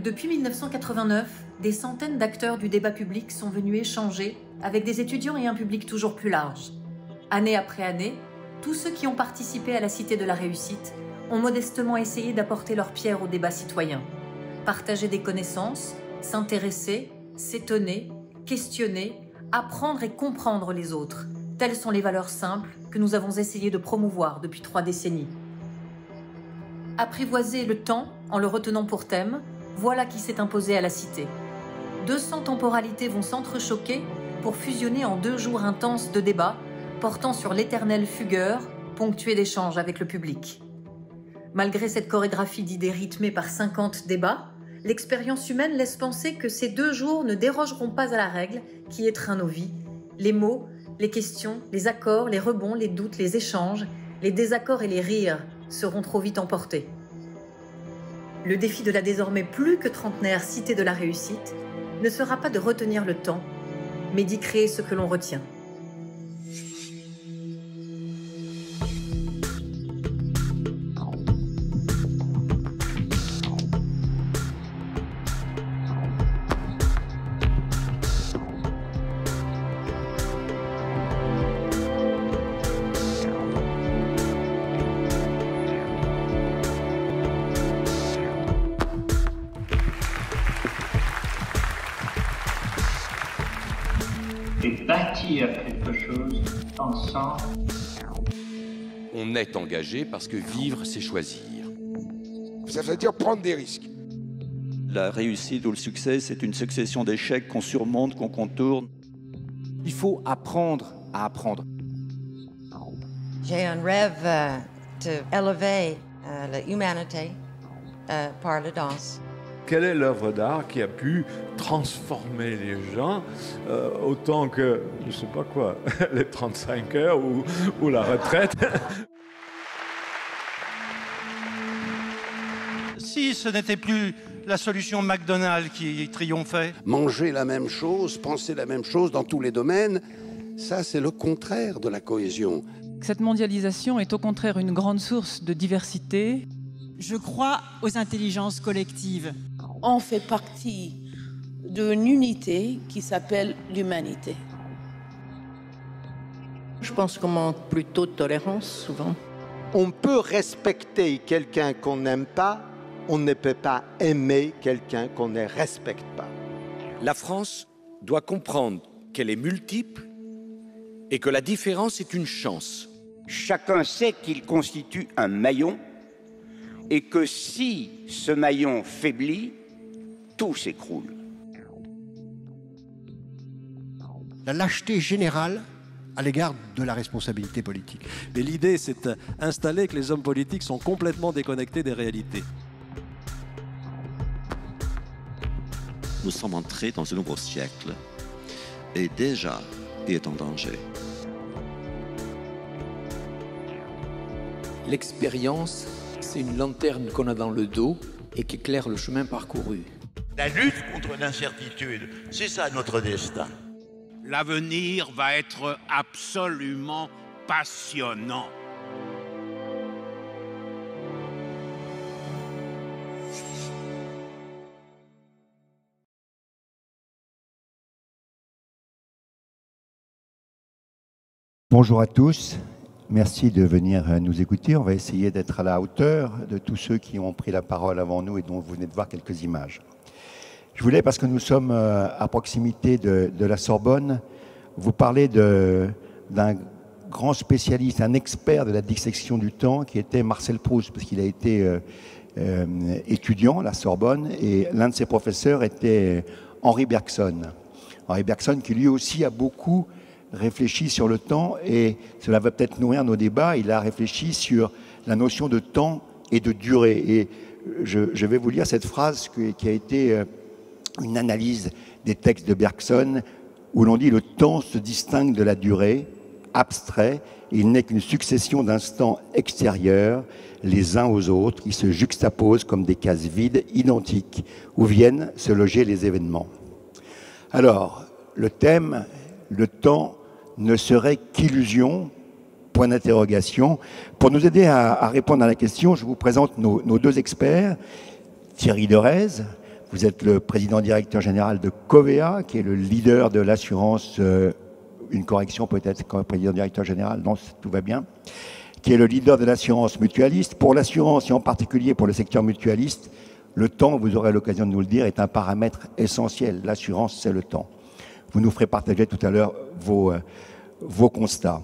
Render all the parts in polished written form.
Depuis 1989, des centaines d'acteurs du débat public sont venus échanger avec des étudiants et un public toujours plus large. Année après année, tous ceux qui ont participé à la Cité de la Réussite ont modestement essayé d'apporter leur pierre au débat citoyen. Partager des connaissances, s'intéresser, s'étonner, questionner, apprendre et comprendre les autres. Telles sont les valeurs simples que nous avons essayé de promouvoir depuis 3 décennies. Apprivoiser le temps en le retenant pour thème, voilà qui s'est imposé à la Cité. 200 temporalités vont s'entrechoquer pour fusionner en 2 jours intenses de débats portant sur l'éternel fugueur, ponctué d'échanges avec le public. Malgré cette chorégraphie d'idées rythmée par 50 débats, l'expérience humaine laisse penser que ces 2 jours ne dérogeront pas à la règle qui étreint nos vies. Les mots, les questions, les accords, les rebonds, les doutes, les échanges, les désaccords et les rires seront trop vite emportés. Le défi de la désormais plus que trentenaire Cité de la Réussite ne sera pas de retenir le temps, mais d'y créer ce que l'on retient. Et bâtir quelque chose ensemble. On est engagé parce que vivre, c'est choisir. Ça veut dire prendre des risques. La réussite ou le succès, c'est une succession d'échecs qu'on surmonte, qu'on contourne. Il faut apprendre à apprendre. J'ai un rêve d'élever l'humanité par la danse. Quelle est l'œuvre d'art qui a pu transformer les gens autant que, je ne sais pas quoi, les 35 heures ou la retraite? Si ce n'était plus la solution McDonald's qui triomphait. Manger la même chose, penser la même chose dans tous les domaines, ça c'est le contraire de la cohésion. Cette mondialisation est au contraire une grande source de diversité. Je crois aux intelligences collectives. On fait partie d'une unité qui s'appelle l'humanité. Je pense qu'on manque plutôt de tolérance, souvent. On peut respecter quelqu'un qu'on n'aime pas, on ne peut pas aimer quelqu'un qu'on ne respecte pas. La France doit comprendre qu'elle est multiple et que la différence est une chance. Chacun sait qu'il constitue un maillon et que si ce maillon faiblit, tout s'écroule. La lâcheté générale à l'égard de la responsabilité politique. Mais l'idée, c'est d'installer que les hommes politiques sont complètement déconnectés des réalités. Nous sommes entrés dans un nouveau siècle et déjà, il est en danger. L'expérience, c'est une lanterne qu'on a dans le dos et qui éclaire le chemin parcouru. La lutte contre l'incertitude, c'est ça notre destin. L'avenir va être absolument passionnant. Bonjour à tous. Merci de venir nous écouter. On va essayer d'être à la hauteur de tous ceux qui ont pris la parole avant nous et dont vous venez de voir quelques images. Je voulais, parce que nous sommes à proximité de la Sorbonne, vous parler d'un grand spécialiste, un expert de la dissection du temps qui était Marcel Proust, parce qu'il a été étudiant à la Sorbonne et l'un de ses professeurs était Henri Bergson. Henri Bergson qui lui aussi a beaucoup réfléchi sur le temps et cela va peut-être nourrir nos débats. Il a réfléchi sur la notion de temps et de durée. Et je vais vous lire cette phrase qui a été une analyse des textes de Bergson où l'on dit « Le temps se distingue de la durée, abstrait, et il n'est qu'une succession d'instants extérieurs, les uns aux autres, qui se juxtaposent comme des cases vides, identiques, où viennent se loger les événements. » Alors, le thème, le temps ne serait qu'illusion, point d'interrogation. Pour nous aider à répondre à la question, je vous présente nos 2 experts, Thierry Derez, Vous êtes le président directeur général de Covea, qui est le leader de l'assurance, une correction peut-être, comme président directeur général, non, tout va bien, qui est le leader de l'assurance mutualiste. Pour l'assurance, et en particulier pour le secteur mutualiste, le temps, vous aurez l'occasion de nous le dire, est un paramètre essentiel. L'assurance, c'est le temps. Vous nous ferez partager tout à l'heure vos constats.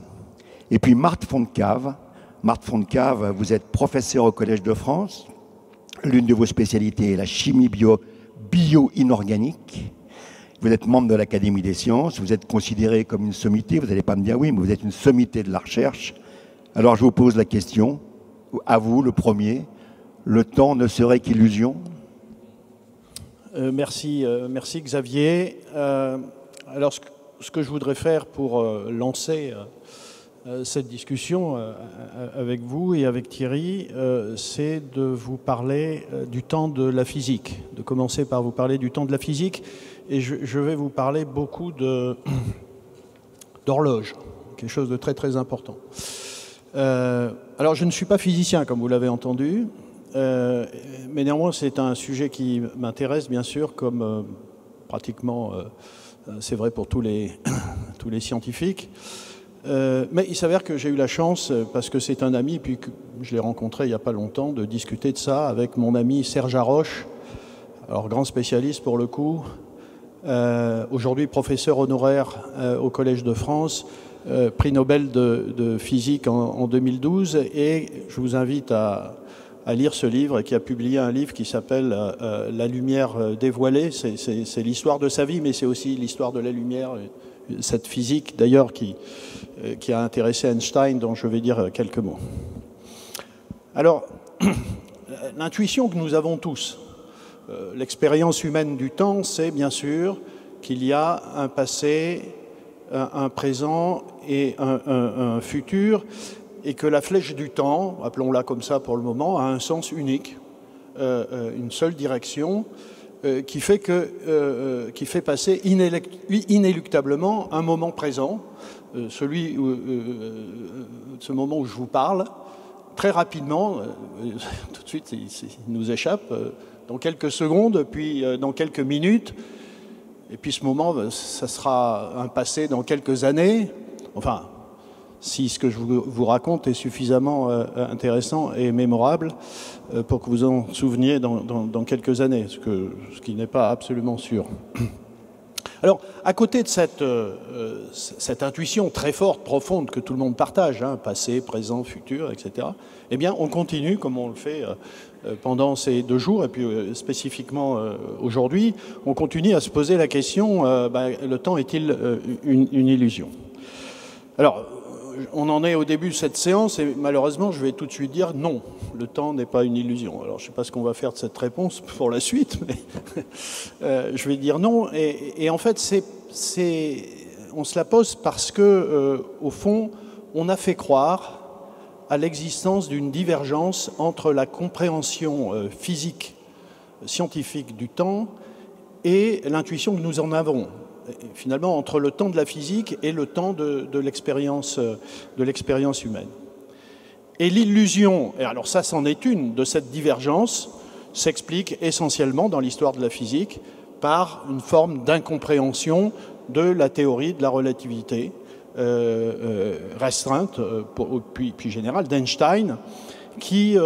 Et puis Marthe Fontcave. Marthe Fontcave, vous êtes professeur au Collège de France. L'une de vos spécialités est la chimie bio-inorganique. Vous êtes membre de l'Académie des sciences. Vous êtes considéré comme une sommité. Vous n'allez pas me dire oui, mais vous êtes une sommité de la recherche. Alors je vous pose la question, à vous le premier. Le temps ne serait qu'illusion? Merci Xavier. Alors ce que je voudrais faire pour lancer cette discussion avec vous et avec Thierry, c'est de vous parler du temps de la physique, de commencer par vous parler du temps de la physique, et je vais vous parler beaucoup d'horloge, quelque chose de très très important. Alors je ne suis pas physicien, comme vous l'avez entendu, mais néanmoins c'est un sujet qui m'intéresse bien sûr, comme pratiquement c'est vrai pour tous les scientifiques. Mais il s'avère que j'ai eu la chance, parce que c'est un ami, puis que je l'ai rencontré il n'y a pas longtemps, de discuter de ça avec mon ami Serge Haroche, alors grand spécialiste pour le coup, aujourd'hui professeur honoraire au Collège de France, prix Nobel de physique en 2012, et je vous invite à lire ce livre, et qui a publié un livre qui s'appelle La lumière dévoilée. C'est l'histoire de sa vie, mais c'est aussi l'histoire de la lumière, cette physique d'ailleurs qui a intéressé Einstein, dont je vais dire quelques mots. Alors, l'intuition que nous avons tous, l'expérience humaine du temps, c'est bien sûr qu'il y a un passé, un présent et un futur, et que la flèche du temps, appelons-la comme ça pour le moment, a un sens unique, une seule direction, qui fait passer inéluctablement un moment présent, ce moment où je vous parle, très rapidement, tout de suite il nous échappe, dans quelques secondes, puis dans quelques minutes, et puis ce moment, ça sera un passé dans quelques années, enfin, si ce que je vous raconte est suffisamment intéressant et mémorable pour que vous en souveniez dans quelques années, ce qui n'est pas absolument sûr. Alors, à côté de cette intuition très forte, profonde, que tout le monde partage, hein, passé, présent, futur, etc., eh bien, on continue, comme on le fait pendant ces 2 jours, et puis spécifiquement aujourd'hui, on continue à se poser la question, le temps est-il une illusion? Alors, on en est au début de cette séance, et malheureusement, je vais tout de suite dire non, le temps n'est pas une illusion. Alors, je ne sais pas ce qu'on va faire de cette réponse pour la suite, mais je vais dire non. Et en fait, on se la pose parce que, au fond, on a fait croire à l'existence d'une divergence entre la compréhension physique, scientifique du temps et l'intuition que nous en avons. Finalement, entre le temps de la physique et le temps de l'expérience humaine. Et l'illusion, et alors ça c'en est une, de cette divergence, s'explique essentiellement dans l'histoire de la physique par une forme d'incompréhension de la théorie de la relativité restreinte, puis générale, d'Einstein, qui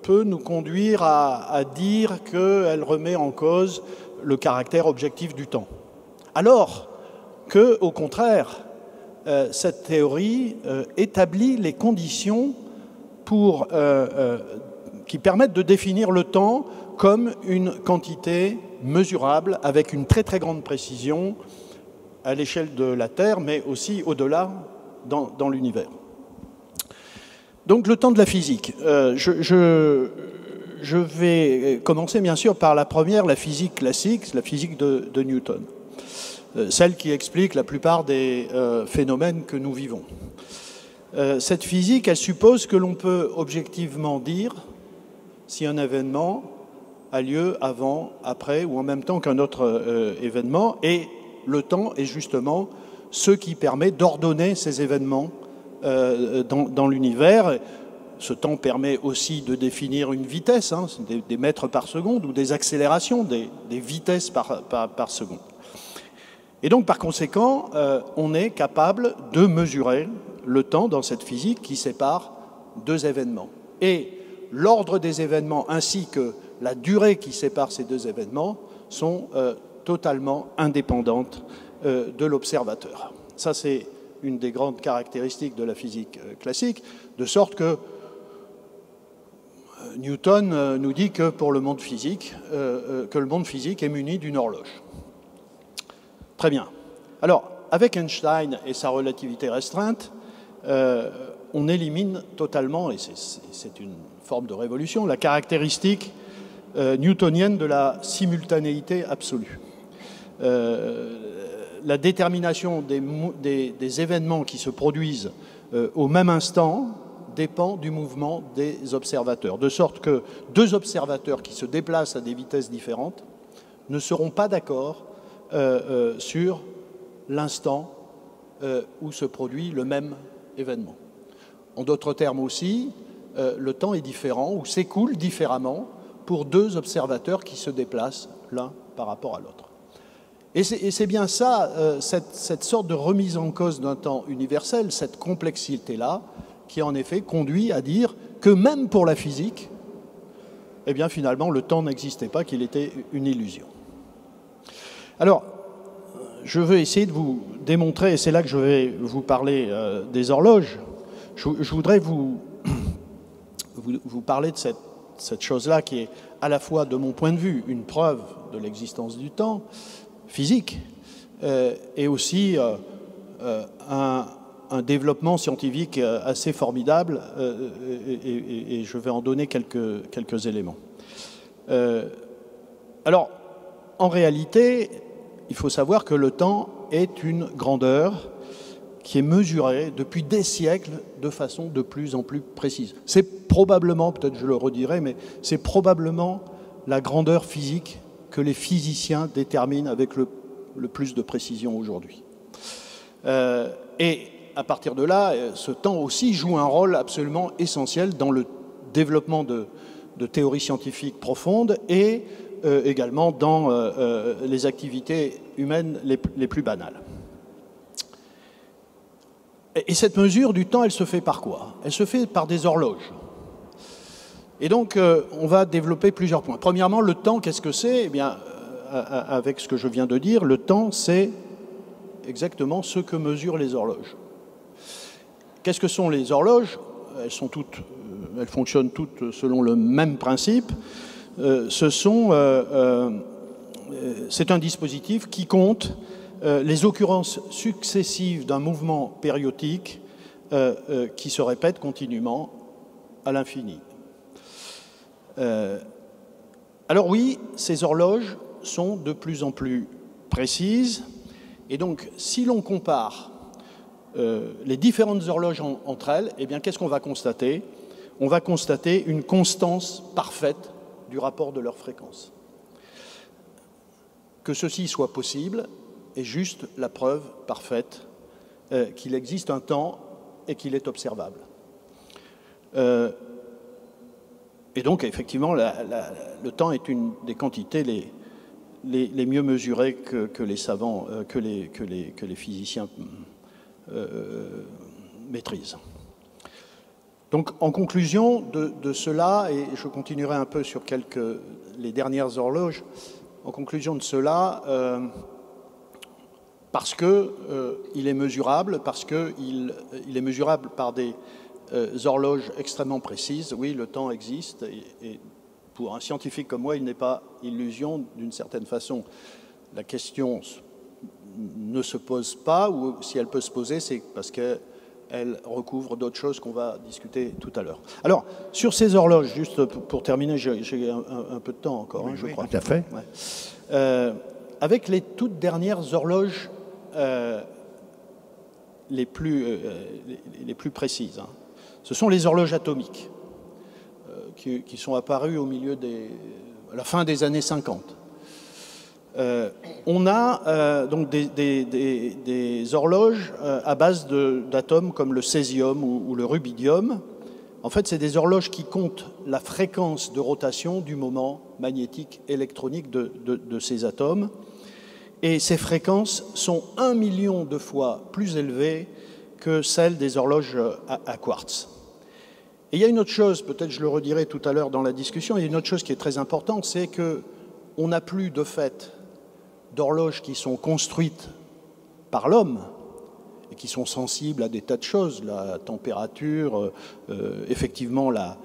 peut nous conduire à dire qu'elle remet en cause le caractère objectif du temps. Alors que, au contraire, cette théorie établit les conditions qui permettent de définir le temps comme une quantité mesurable avec une très très grande précision à l'échelle de la Terre, mais aussi au-delà dans l'univers. Donc le temps de la physique. Je vais commencer bien sûr par la première, la physique classique, la physique de Newton. Celle qui explique la plupart des phénomènes que nous vivons. Cette physique, elle suppose que l'on peut objectivement dire si un événement a lieu avant, après ou en même temps qu'un autre événement, et le temps est justement ce qui permet d'ordonner ces événements dans l'univers. Ce temps permet aussi de définir une vitesse, hein, des mètres par seconde, ou des accélérations, des vitesses par seconde. Et donc, par conséquent, on est capable de mesurer le temps dans cette physique qui sépare deux événements. Et l'ordre des événements ainsi que la durée qui sépare ces deux événements sont totalement indépendantes de l'observateur. Ça, c'est une des grandes caractéristiques de la physique classique, de sorte que Newton nous dit que pour le monde physique, est muni d'une horloge. Très bien. Alors, avec Einstein et sa relativité restreinte, on élimine totalement, et c'est une forme de révolution, la caractéristique newtonienne de la simultanéité absolue. La détermination des événements qui se produisent au même instant dépend du mouvement des observateurs, de sorte que deux observateurs qui se déplacent à des vitesses différentes ne seront pas d'accord sur l'instant où se produit le même événement. En d'autres termes aussi, le temps est différent ou s'écoule différemment pour deux observateurs qui se déplacent l'un par rapport à l'autre. Et c'est bien ça, cette sorte de remise en cause d'un temps universel, cette complexité-là, qui en effet conduit à dire que même pour la physique, eh bien finalement le temps n'existait pas, qu'il était une illusion. Alors, je veux essayer de vous démontrer, et c'est là que je vais vous parler des horloges, je voudrais vous parler de cette chose-là qui est à la fois, de mon point de vue, une preuve de l'existence du temps physique, et aussi un développement scientifique assez formidable, et je vais en donner quelques éléments. Alors, en réalité, il faut savoir que le temps est une grandeur qui est mesurée depuis des siècles de façon de plus en plus précise. C'est probablement, peut-être je le redirai, mais c'est probablement la grandeur physique que les physiciens déterminent avec le plus de précision aujourd'hui. Et à partir de là, ce temps aussi joue un rôle absolument essentiel dans le développement de théories scientifiques profondes et également dans les activités humaines les plus banales. Et cette mesure du temps, elle se fait par quoi? Elle se fait par des horloges. Et donc, on va développer plusieurs points. Premièrement, le temps, qu'est-ce que c'est? Eh bien, avec ce que je viens de dire, le temps, c'est exactement ce que mesurent les horloges. Qu'est-ce que sont les horloges? Elles fonctionnent toutes selon le même principe. C'est un dispositif qui compte les occurrences successives d'un mouvement périodique qui se répète continuellement à l'infini. Alors oui, ces horloges sont de plus en plus précises, et donc si l'on compare les différentes horloges entre elles, eh bien qu'est-ce qu'on va constater? On va constater une constance parfaite du rapport de leur fréquence. Que ceci soit possible est juste la preuve parfaite qu'il existe un temps et qu'il est observable. Et donc, effectivement, le temps est une des quantités les mieux mesurées que les savants, que les physiciens maîtrisent. Donc, en conclusion de cela, et je continuerai un peu sur les dernières horloges, en conclusion de cela, parce qu'il est mesurable, parce qu'il est mesurable par des horloges extrêmement précises, oui, le temps existe, et pour un scientifique comme moi, il n'est pas illusion d'une certaine façon. La question ne se pose pas, ou si elle peut se poser, c'est parce qu'elle recouvre d'autres choses qu'on va discuter tout à l'heure. Alors, sur ces horloges, juste pour terminer, j'ai un peu de temps encore, oui, je crois. Tout à fait. Ouais. Avec les toutes dernières horloges les plus précises, hein, ce sont les horloges atomiques qui sont apparues à la fin des années 50. On a donc des horloges à base d'atomes comme le césium ou le rubidium En fait, c'est des horloges qui comptent la fréquence de rotation du moment magnétique électronique de ces atomes. Et ces fréquences sont 1 million de fois plus élevées que celles des horloges à quartz. Et il y a une autre chose, peut-être je le redirai tout à l'heure dans la discussion, il y a une autre chose qui est très importante, c'est qu'on n'a plus de fait d'horloges qui sont construites par l'homme et qui sont sensibles à des tas de choses, la température, effectivement la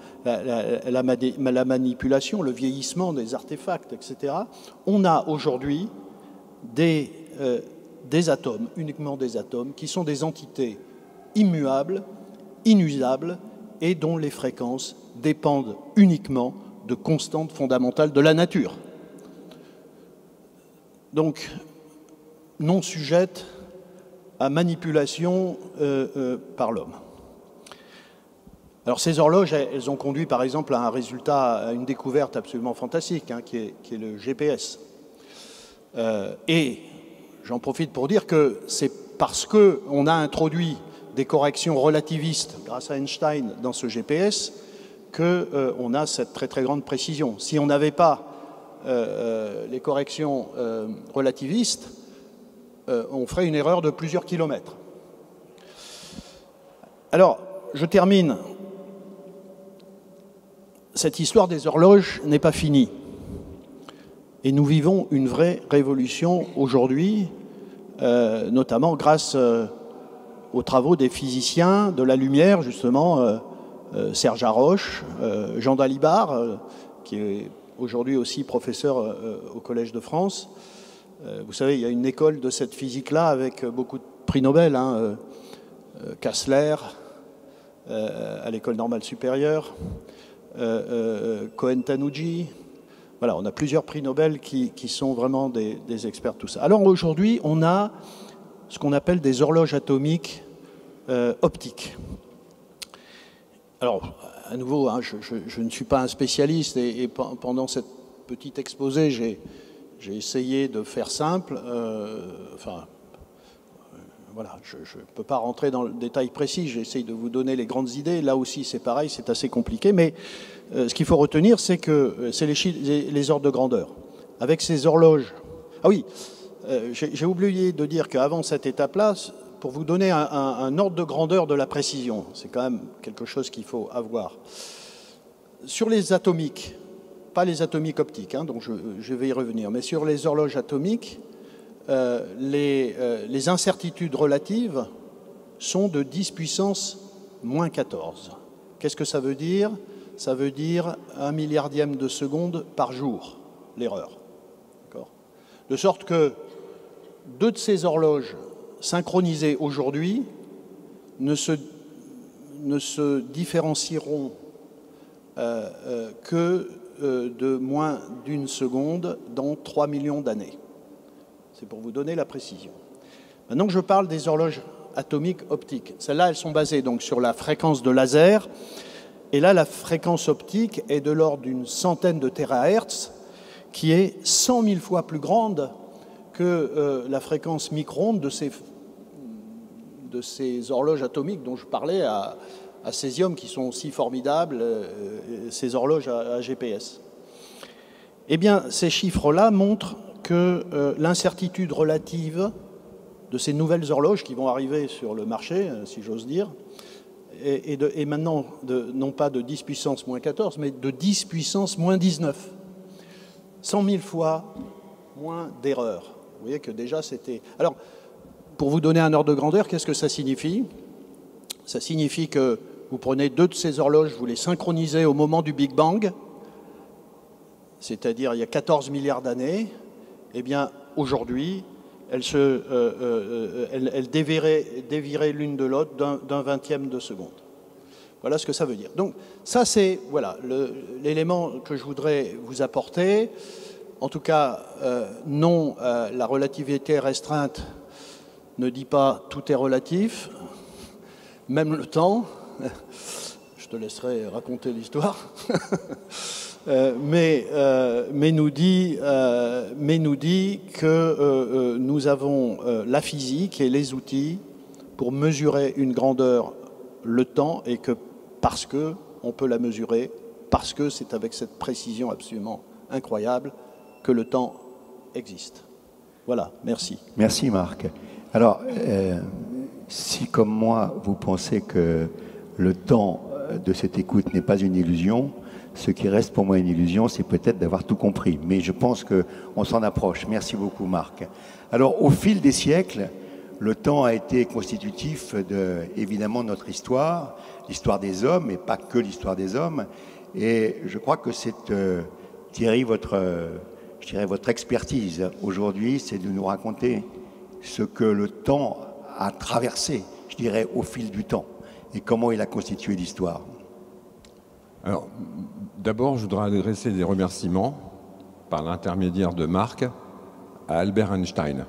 manipulation, le vieillissement des artefacts, etc. On a aujourd'hui des atomes, uniquement des atomes, qui sont des entités immuables, inusables, et dont les fréquences dépendent uniquement de constantes fondamentales de la nature. Donc, non sujettes à manipulation par l'homme. Alors ces horloges, elles ont conduit par exemple à un résultat, à une découverte absolument fantastique, hein, qui est le GPS. Et j'en profite pour dire que c'est parce qu'on a introduit des corrections relativistes grâce à Einstein dans ce GPS qu'on a cette très très grande précision. Si on n'avait pas les corrections relativistes, on ferait une erreur de plusieurs kilomètres. Alors, je termine. Cette histoire des horloges n'est pas finie. Et nous vivons une vraie révolution aujourd'hui, notamment grâce aux travaux des physiciens de la lumière, justement, Serge Haroche, Jean Dalibard, qui est aujourd'hui aussi professeur au Collège de France. Vous savez, il y a une école de cette physique-là avec beaucoup de prix Nobel, hein, Kastler, à l'École normale supérieure, Cohen-Tanuji. Voilà, on a plusieurs prix Nobel qui sont vraiment des experts de tout ça. Alors aujourd'hui, on a ce qu'on appelle des horloges atomiques optiques. Alors, à nouveau, hein, je ne suis pas un spécialiste et pendant cette petite exposé, j'ai essayé de faire simple. Voilà, je ne peux pas rentrer dans le détail précis, j'essaye de vous donner les grandes idées. Là aussi, c'est pareil, c'est assez compliqué, mais ce qu'il faut retenir, c'est que c'est les ordres de grandeur. Avec ces horloges... Ah oui, j'ai oublié de dire qu'avant cette étape-là, pour vous donner un ordre de grandeur de la précision, c'est quand même quelque chose qu'il faut avoir. Sur les atomiques, pas les atomiques optiques, hein, donc je vais y revenir, mais sur les horloges atomiques, les incertitudes relatives sont de 10 puissance moins 14. Qu'est-ce que ça veut dire? Ça veut dire 1 milliardième de seconde par jour, l'erreur. De sorte que deux de ces horloges synchronisées aujourd'hui ne se différencieront que de moins d'une seconde dans 3 millions d'années. C'est pour vous donner la précision. Maintenant que je parle des horloges atomiques optiques, celles-là, elles sont basées donc sur la fréquence de laser. Et là, la fréquence optique est de l'ordre d'une centaine de térahertz, qui est 100 000 fois plus grande que la fréquence micro-ondes de ces horloges atomiques dont je parlais à césium, qui sont si formidables, ces horloges à GPS. Eh bien, ces chiffres-là montrent que l'incertitude relative de ces nouvelles horloges qui vont arriver sur le marché, si j'ose dire, est maintenant non pas de 10 puissance moins 14, mais de 10 puissance moins 19. 100 000 fois moins d'erreurs. Vous voyez que déjà c'était... Alors, pour vous donner un ordre de grandeur, qu'est-ce que ça signifie? Ça signifie que vous prenez deux de ces horloges, vous les synchronisez au moment du Big Bang, c'est-à-dire il y a 14 milliards d'années. Eh bien, aujourd'hui, elles dévieraient l'une de l'autre d'un vingtième de seconde. Voilà ce que ça veut dire. Donc, ça, c'est voilà, l'élément que je voudrais vous apporter. En tout cas, non, la relativité restreinte ne dit pas tout est relatif, même le temps. Je te laisserai raconter l'histoire. Mais nous dit que nous avons la physique et les outils pour mesurer une grandeur, le temps, et que parce que on peut la mesurer, parce que c'est avec cette précision absolument incroyable que le temps existe. Voilà, merci. Merci Marc. Alors, si comme moi, vous pensez que le temps de cette écoute n'est pas une illusion, ce qui reste pour moi une illusion, c'est peut-être d'avoir tout compris. Mais je pense qu'on s'en approche. Merci beaucoup Marc. Alors, au fil des siècles, le temps a été constitutif de, évidemment, notre histoire, l'histoire des hommes, et pas que l'histoire des hommes. Et je crois que c'est, Thierry, votre expertise aujourd'hui, c'est de nous raconter ce que le temps a traversé, je dirais, au fil du temps, et comment il a constitué l'histoire. Alors, d'abord, je voudrais adresser des remerciements, par l'intermédiaire de Marc, à Albert Einstein.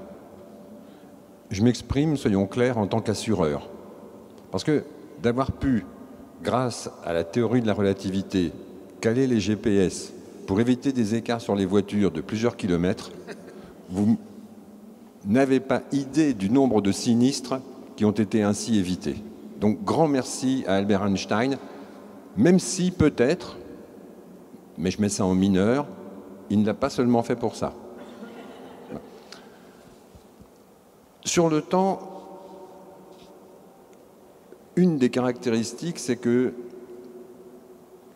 Je m'exprime, soyons clairs, en tant qu'assureur. Parce que d'avoir pu, grâce à la théorie de la relativité, caler les GPS pour éviter des écarts sur les voitures de plusieurs kilomètres, vous n'avez pas idée du nombre de sinistres qui ont été ainsi évités. Donc, grand merci à Albert Einstein, même si peut-être, mais je mets ça en mineur, il ne l'a pas seulement fait pour ça. Sur le temps, une des caractéristiques, c'est que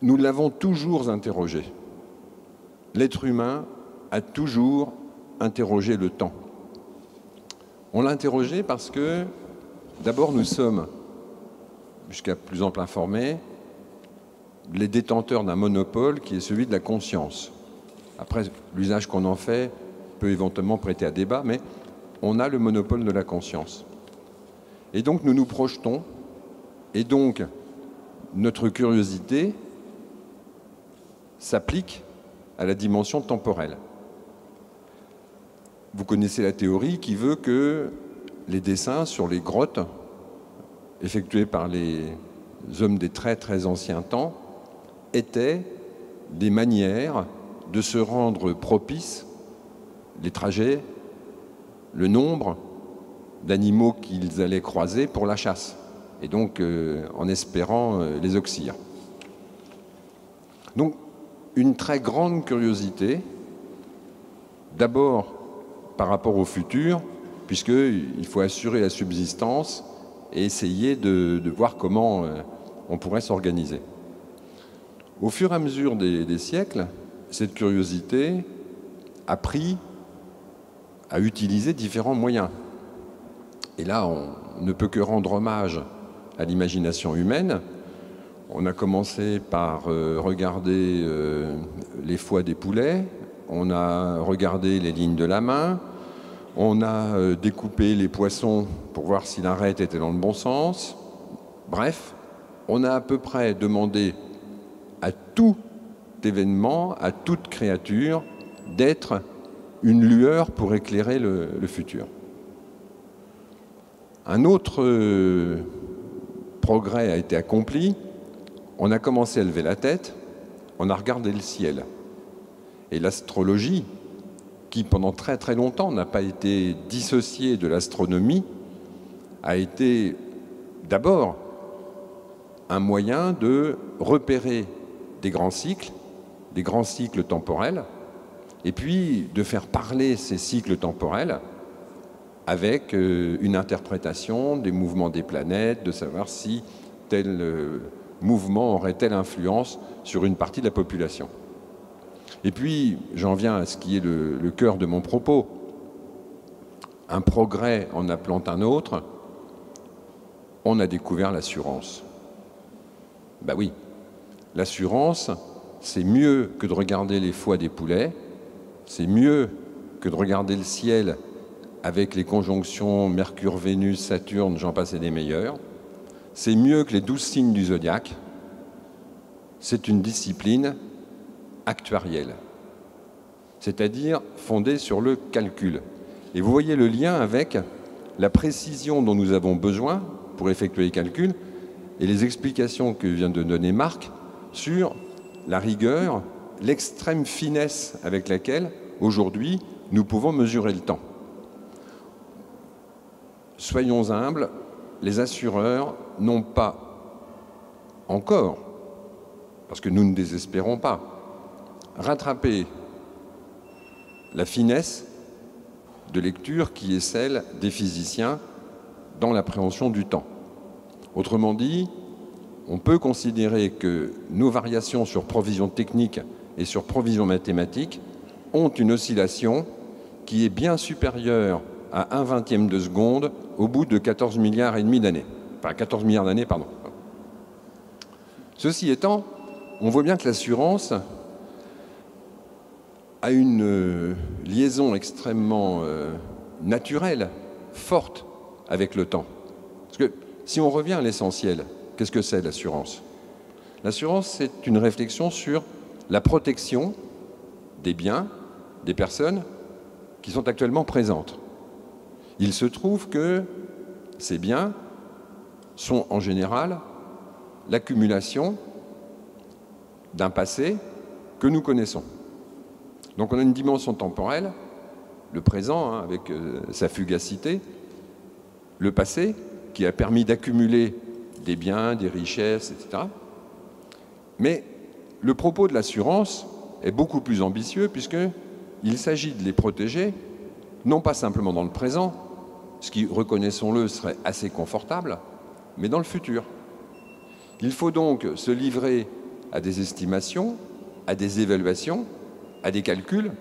nous l'avons toujours interrogé. L'être humain a toujours interrogé le temps. On l'a interrogé parce que, d'abord, nous sommes, jusqu'à plus ample informé, les détenteurs d'un monopole qui est celui de la conscience. Après, l'usage qu'on en fait peut éventuellement prêter à débat, mais on a le monopole de la conscience. Et donc, nous nous projetons, et donc, notre curiosité s'applique à la dimension temporelle. Vous connaissez la théorie qui veut que les dessins sur les grottes effectués par les hommes des très très anciens temps étaient des manières de se rendre propices, les trajets, le nombre d'animaux qu'ils allaient croiser pour la chasse, et donc en espérant les oxyre. Donc, une très grande curiosité, d'abord par rapport au futur, puisqu'il faut assurer la subsistance et essayer de voir comment on pourrait s'organiser. Au fur et à mesure des siècles, cette curiosité a pris à utiliser différents moyens. Et là, on ne peut que rendre hommage à l'imagination humaine. On a commencé par regarder les foies des poulets, on a regardé les lignes de la main, on a découpé les poissons pour voir si l'arête était dans le bon sens. Bref, on a à peu près demandé à tout événement, à toute créature, d'être une lueur pour éclairer le futur. Un autre progrès a été accompli. On a commencé à lever la tête, on a regardé le ciel. Et l'astrologie, qui pendant très très longtemps n'a pas été dissociée de l'astronomie, a été d'abord un moyen de repérer des grands cycles temporels, et puis de faire parler ces cycles temporels avec une interprétation des mouvements des planètes, de savoir si tel mouvement aurait telle influence sur une partie de la population. Et puis, j'en viens à ce qui est le cœur de mon propos. Un progrès en appelant un autre, on a découvert l'assurance. Ben oui, l'assurance, c'est mieux que de regarder les foies des poulets, c'est mieux que de regarder le ciel avec les conjonctions Mercure, Vénus, Saturne, j'en passe et des meilleurs. C'est mieux que les 12 signes du zodiaque. C'est une discipline actuarielle, c'est-à-dire fondée sur le calcul. Et vous voyez le lien avec la précision dont nous avons besoin pour effectuer les calculs et les explications que vient de donner Marc sur la rigueur, l'extrême finesse avec laquelle, aujourd'hui, nous pouvons mesurer le temps. Soyons humbles, les assureurs n'ont pas encore parce que nous ne désespérons pas, rattraper la finesse de lecture qui est celle des physiciens dans l'appréhension du temps. Autrement dit, on peut considérer que nos variations sur provision technique et sur provision mathématique ont une oscillation qui est bien supérieure à 1/20 de seconde au bout de 14 milliards et demi d'années. Enfin, 14 milliards d'années, pardon. Ceci étant, on voit bien que l'assurance a une liaison extrêmement naturelle, forte avec le temps. Parce que si on revient à l'essentiel, qu'est-ce que c'est l'assurance? L'assurance, c'est une réflexion sur la protection des biens, des personnes qui sont actuellement présentes. Il se trouve que ces biens sont en général l'accumulation d'un passé que nous connaissons. Donc on a une dimension temporelle, le présent avec sa fugacité, le passé qui a permis d'accumuler des biens, des richesses, etc. Mais le propos de l'assurance est beaucoup plus ambitieux puisqu'il s'agit de les protéger, non pas simplement dans le présent, ce qui, reconnaissons-le, serait assez confortable, mais dans le futur. Il faut donc se livrer à des estimations, à des évaluations, à des calculs,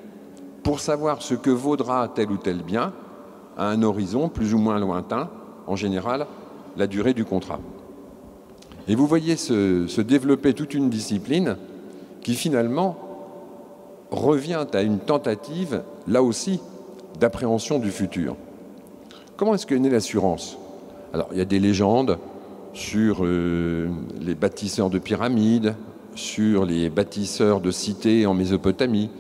pour savoir ce que vaudra tel ou tel bien à un horizon plus ou moins lointain, en général, la durée du contrat. Et vous voyez se développer toute une discipline qui finalement revient à une tentative, là aussi, d'appréhension du futur. Comment est-ce qu'est née l'assurance? Alors, il y a des légendes sur les bâtisseurs de pyramides, sur les bâtisseurs de cités en Mésopotamie,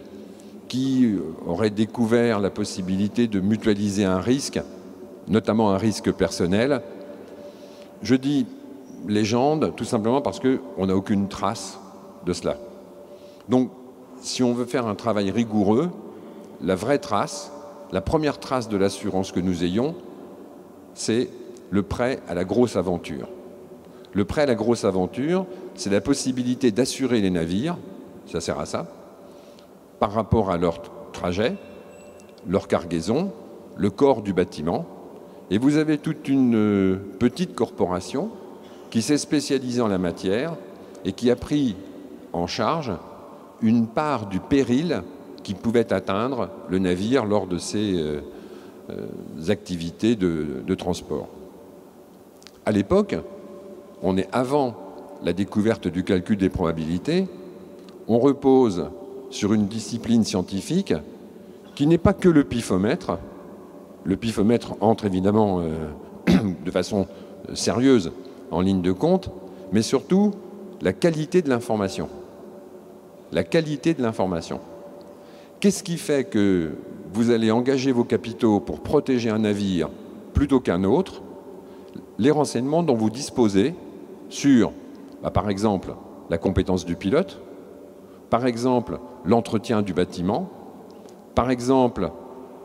qui auraient découvert la possibilité de mutualiser un risque, notamment un risque personnel. Je dis légende tout simplement parce qu'on n'a aucune trace de cela. Donc, si on veut faire un travail rigoureux, la vraie trace, la première trace de l'assurance que nous ayons, c'est le prêt à la grosse aventure. Le prêt à la grosse aventure, c'est la possibilité d'assurer les navires, ça sert à ça, par rapport à leur trajet, leur cargaison, le corps du bâtiment. Et vous avez toute une petite corporation qui s'est spécialisée en la matière et qui a pris en charge une part du péril qui pouvait atteindre le navire lors de ses activités de transport. À l'époque, on est avant la découverte du calcul des probabilités, on repose sur une discipline scientifique qui n'est pas que le pifomètre. Le pifomètre entre évidemment de façon sérieuse en ligne de compte, mais surtout la qualité de l'information. La qualité de l'information. Qu'est-ce qui fait que vous allez engager vos capitaux pour protéger un navire plutôt qu'un autre? Les renseignements dont vous disposez sur, par exemple, la compétence du pilote, par exemple, l'entretien du bâtiment, par exemple,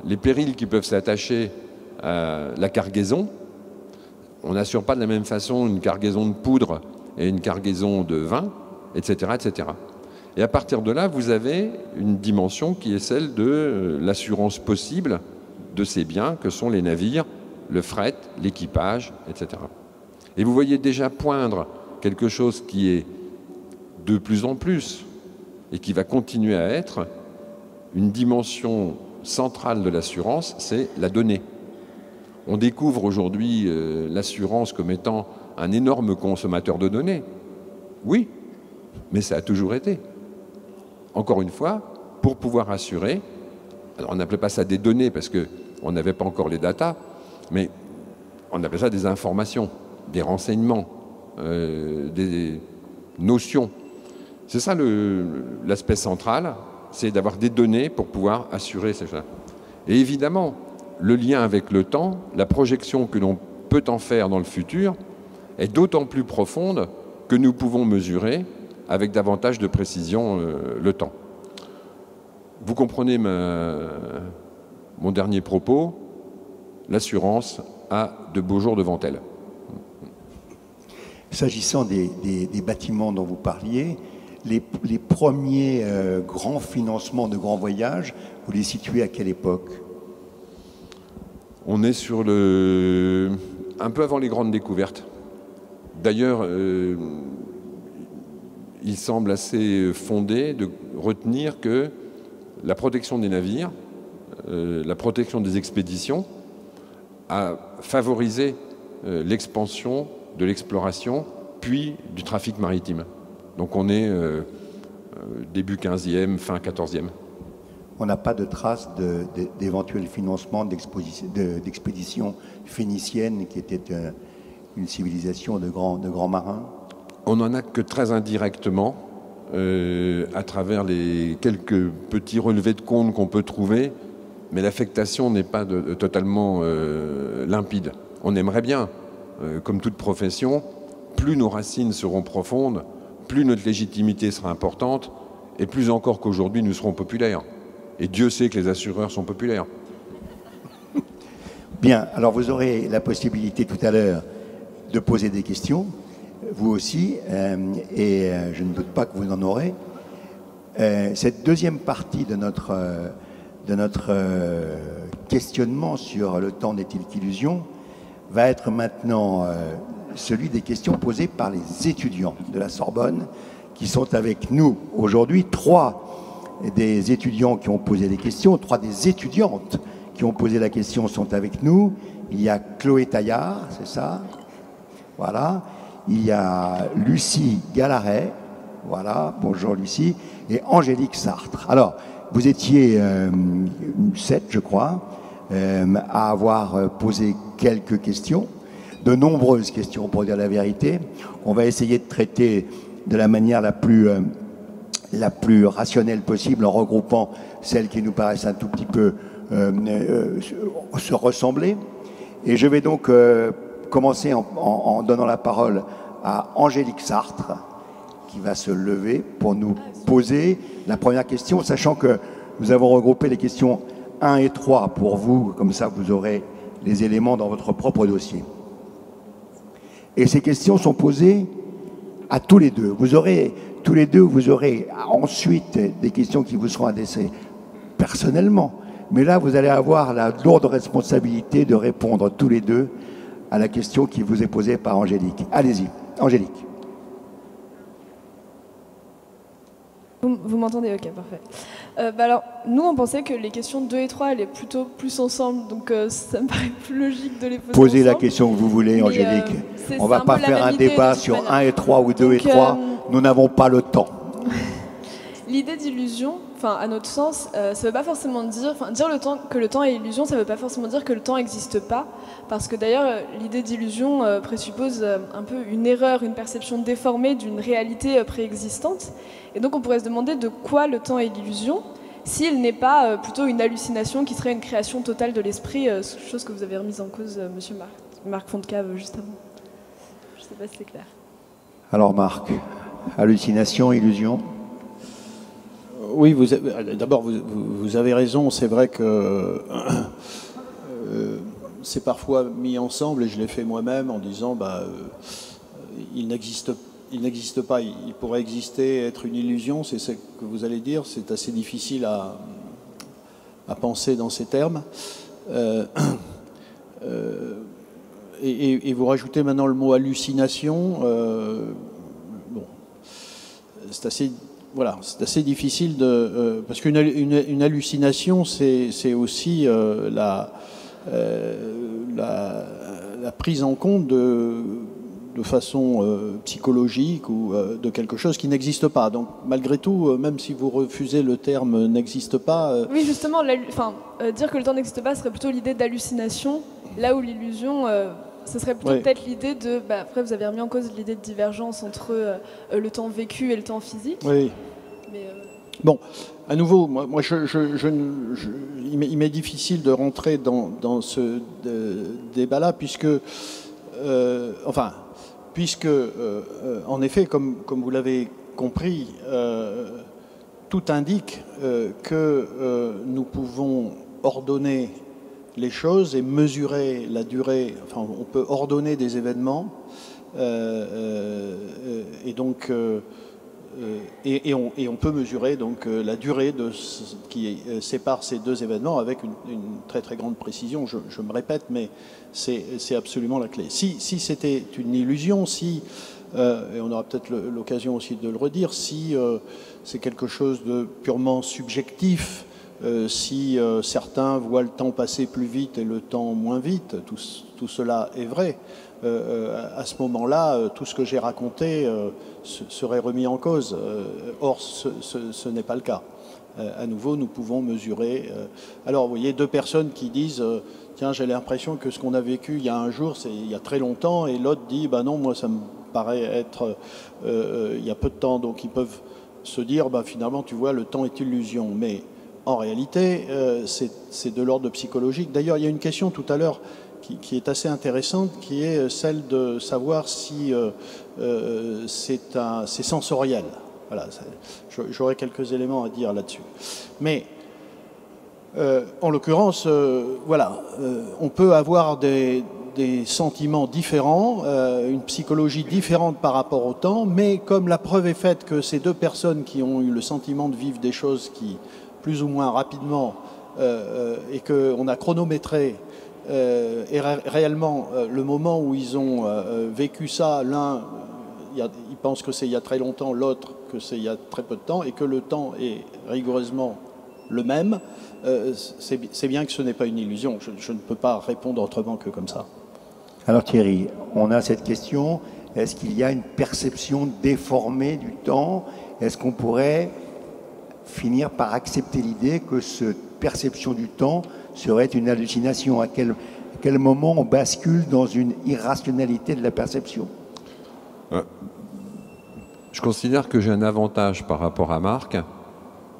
les périls qui peuvent s'attacher à la cargaison. On n'assure pas de la même façon une cargaison de poudre et une cargaison de vin, etc., etc. Et à partir de là, vous avez une dimension qui est celle de l'assurance possible de ces biens que sont les navires, le fret, l'équipage, etc. Et vous voyez déjà poindre quelque chose qui est de plus en plus et qui va continuer à être une dimension centrale de l'assurance, c'est la donnée. On découvre aujourd'hui l'assurance comme étant un énorme consommateur de données. Oui, mais ça a toujours été. Encore une fois, pour pouvoir assurer, alors on n'appelait pas ça des données parce qu'on n'avait pas encore les datas, mais on appelait ça des informations, des renseignements, des notions. C'est ça l'aspect central, c'est d'avoir des données pour pouvoir assurer ces choses. Et évidemment, le lien avec le temps, la projection que l'on peut en faire dans le futur, est d'autant plus profonde que nous pouvons mesurer avec davantage de précision le temps. Vous comprenez mon dernier propos, l'assurance a de beaux jours devant elle. S'agissant des bâtiments dont vous parliez, les premiers grands financements de grands voyages, vous les situez à quelle époque? On est sur un peu avant les grandes découvertes. D'ailleurs, il semble assez fondé de retenir que la protection des navires, la protection des expéditions a favorisé l'expansion de l'exploration, puis du trafic maritime. Donc on est début 15e, fin 14e. On n'a pas de traces d'éventuels financements d'expéditions phéniciennes qui étaient une civilisation de grands marins? On n'en a que très indirectement, à travers les quelques petits relevés de comptes qu'on peut trouver, mais l'affectation n'est pas totalement limpide. On aimerait bien, comme toute profession, plus nos racines seront profondes, plus notre légitimité sera importante, et plus encore qu'aujourd'hui nous serons populaires. Et Dieu sait que les assureurs sont populaires. Bien, alors vous aurez la possibilité tout à l'heure de poser des questions, vous aussi, et je ne doute pas que vous en aurez. Cette deuxième partie de notre questionnement sur le temps n'est-il qu'illusion va être maintenant celui des questions posées par les étudiants de la Sorbonne qui sont avec nous aujourd'hui. 3 des étudiants qui ont posé des questions, 3 des étudiantes qui ont posé la question sont avec nous. Il y a Chloé Taillard, c'est ça? Voilà. Il y a Lucie Galaret, voilà, bonjour Lucie, et Angélique Sartre. Alors, vous étiez 7, je crois, à avoir posé quelques questions, de nombreuses questions pour dire la vérité. On va essayer de traiter de la manière la plus rationnelle possible en regroupant celles qui nous paraissent un tout petit peu se ressembler. Et je vais donc commencer en donnant la parole à Angélique Sartre, qui va se lever pour nous poser la première question, sachant que nous avons regroupé les questions 1 et 3 pour vous, comme ça vous aurez les éléments dans votre propre dossier. Et ces questions sont posées à tous les deux. Vous aurez ensuite des questions qui vous seront adressées personnellement, mais là vous allez avoir la lourde responsabilité de répondre tous les deux à la question qui vous est posée par Angélique. Allez-y, Angélique. Vous m'entendez? Ok, parfait. Alors, nous, on pensait que les questions 2 et 3 allaient plutôt plus ensemble, donc ça me paraît plus logique de les poser Posez ensemble. la question que vous voulez, Angélique. On ne va pas faire un débat sur 1 et 3 ou 2 et 3. Nous n'avons pas le temps. L'idée d'illusion, à notre sens, ça ne veut pas forcément dire que le temps est illusion, ça ne veut pas forcément dire que le temps n'existe pas, parce que d'ailleurs, l'idée d'illusion présuppose un peu une erreur, une perception déformée d'une réalité préexistante. Et donc on pourrait se demander de quoi le temps est l'illusion, s'il n'est pas plutôt une hallucination qui serait une création totale de l'esprit, chose que vous avez remise en cause, monsieur Marc Fontcave, juste avant. Je ne sais pas si c'est clair. Alors Marc, hallucination, illusion? Oui, d'abord vous avez raison, c'est vrai que c'est parfois mis ensemble, et je l'ai fait moi-même en disant il n'existe pas, il pourrait exister, être une illusion, c'est ce que vous allez dire, c'est assez difficile à penser dans ces termes. Et vous rajoutez maintenant le mot hallucination, c'est assez difficile parce qu'une hallucination, c'est aussi la prise en compte de façon psychologique ou de quelque chose qui n'existe pas. Donc malgré tout, même si vous refusez le terme n'existe pas... Oui, justement, dire que le temps n'existe pas serait plutôt l'idée d'hallucination, là où l'illusion... ce serait plutôt peut-être l'idée de... après, vous avez remis en cause l'idée de divergence entre le temps vécu et le temps physique. Oui. Mais, bon, à nouveau, moi il m'est difficile de rentrer dans ce débat-là, puisque en effet, comme vous l'avez compris, tout indique que nous pouvons ordonner les choses et mesurer la durée, on peut ordonner des événements, et donc et on peut mesurer donc la durée qui sépare ces deux événements avec une très très grande précision. Je me répète, mais c'est absolument la clé. Si c'était une illusion, et on aura peut-être l'occasion aussi de le redire, si c'est quelque chose de purement subjectif, si certains voient le temps passer plus vite et le temps moins vite, tout cela est vrai. À ce moment-là, tout ce que j'ai raconté serait remis en cause. Or, ce n'est pas le cas. À nouveau, nous pouvons mesurer. Alors, vous voyez, deux personnes qui disent tiens, j'ai l'impression que ce qu'on a vécu il y a un jour, c'est il y a très longtemps, et l'autre dit bah non, moi ça me paraît être il y a peu de temps. Donc, ils peuvent se dire bah finalement, tu vois, le temps est illusion. Mais en réalité, c'est de l'ordre psychologique. D'ailleurs, il y a une question tout à l'heure qui est assez intéressante, qui est celle de savoir si c'est sensoriel. Voilà, j'aurais quelques éléments à dire là-dessus. Mais en l'occurrence, voilà, on peut avoir des sentiments différents, une psychologie différente par rapport au temps, mais comme la preuve est faite que ces deux personnes qui ont eu le sentiment de vivre des choses qui, plus ou moins rapidement, et qu'on a chronométré, et réellement le moment où ils ont vécu ça, l'un il pense que c'est il y a très longtemps, l'autre que c'est il y a très peu de temps, et que le temps est rigoureusement le même, c'est bien que ce n'est pas une illusion. Je ne peux pas répondre autrement que comme ça. Alors Thierry, on a cette question, est-ce qu'il y a une perception déformée du temps? Est-ce qu'on pourrait finir par accepter l'idée que cette perception du temps serait une hallucination? À quel moment on bascule dans une irrationalité de la perception? Je considère que j'ai un avantage par rapport à Marc,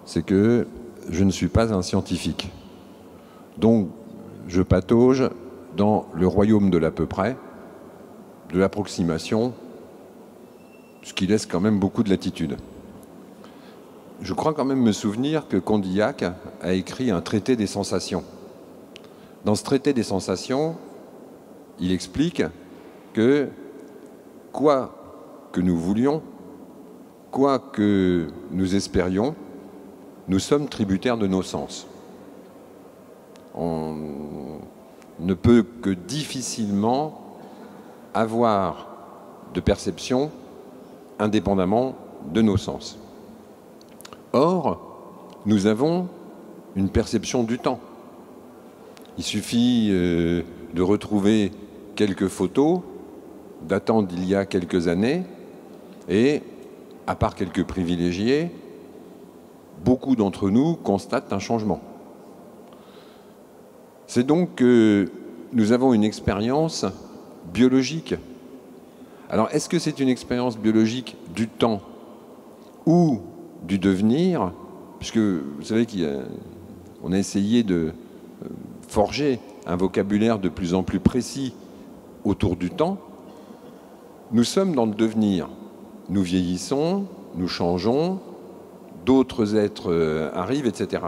c'est que je ne suis pas un scientifique. Donc, je patauge dans le royaume de l'à peu près, de l'approximation, ce qui laisse quand même beaucoup de latitude. Je crois quand même me souvenir que Condillac a écrit un traité des sensations. Dans ce traité des sensations, il explique que quoi que nous voulions, quoi que nous espérions, nous sommes tributaires de nos sens. On ne peut que difficilement avoir de perception indépendamment de nos sens. Or, nous avons une perception du temps. Il suffit de retrouver quelques photos datant d'il y a quelques années et, à part quelques privilégiés, beaucoup d'entre nous constatent un changement. C'est donc que nous avons une expérience biologique. Alors, est-ce que c'est une expérience biologique du temps ou du devenir? Puisque vous savez qu'on a essayé de forger un vocabulaire de plus en plus précis autour du temps. Nous sommes dans le devenir. Nous vieillissons, nous changeons, d'autres êtres arrivent, etc.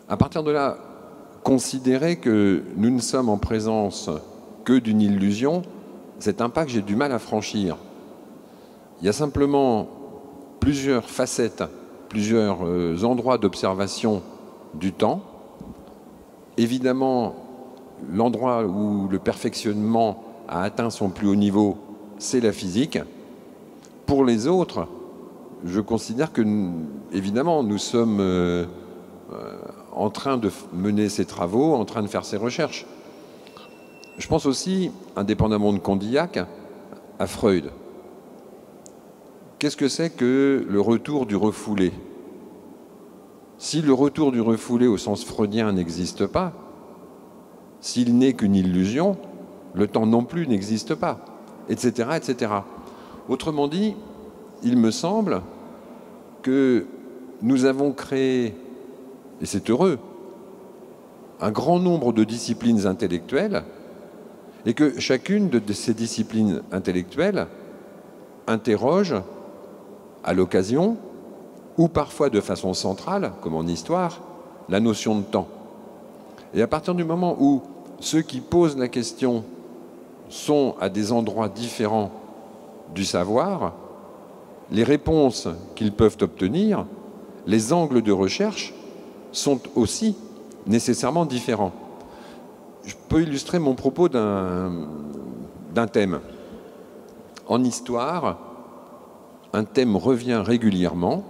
À partir de là, considérer que nous ne sommes en présence que d'une illusion, c'est un pas que j'ai du mal à franchir. Il y a simplement plusieurs facettes, plusieurs endroits d'observation du temps. Évidemment, l'endroit où le perfectionnement a atteint son plus haut niveau, c'est la physique. Pour les autres, je considère que, évidemment, nous sommes en train de mener ces travaux, en train de faire ces recherches. Je pense aussi, indépendamment de Condillac, à Freud. Qu'est-ce que c'est que le retour du refoulé? Si le retour du refoulé au sens freudien n'existe pas, s'il n'est qu'une illusion, le temps non plus n'existe pas, etc., etc. Autrement dit, il me semble que nous avons créé, et c'est heureux, un grand nombre de disciplines intellectuelles, et que chacune de ces disciplines intellectuelles interroge, à l'occasion, ou parfois de façon centrale, comme en histoire, la notion de temps. Et à partir du moment où ceux qui posent la question sont à des endroits différents du savoir, les réponses qu'ils peuvent obtenir, les angles de recherche sont aussi nécessairement différents. Je peux illustrer mon propos d'un thème. En histoire, un thème revient régulièrement,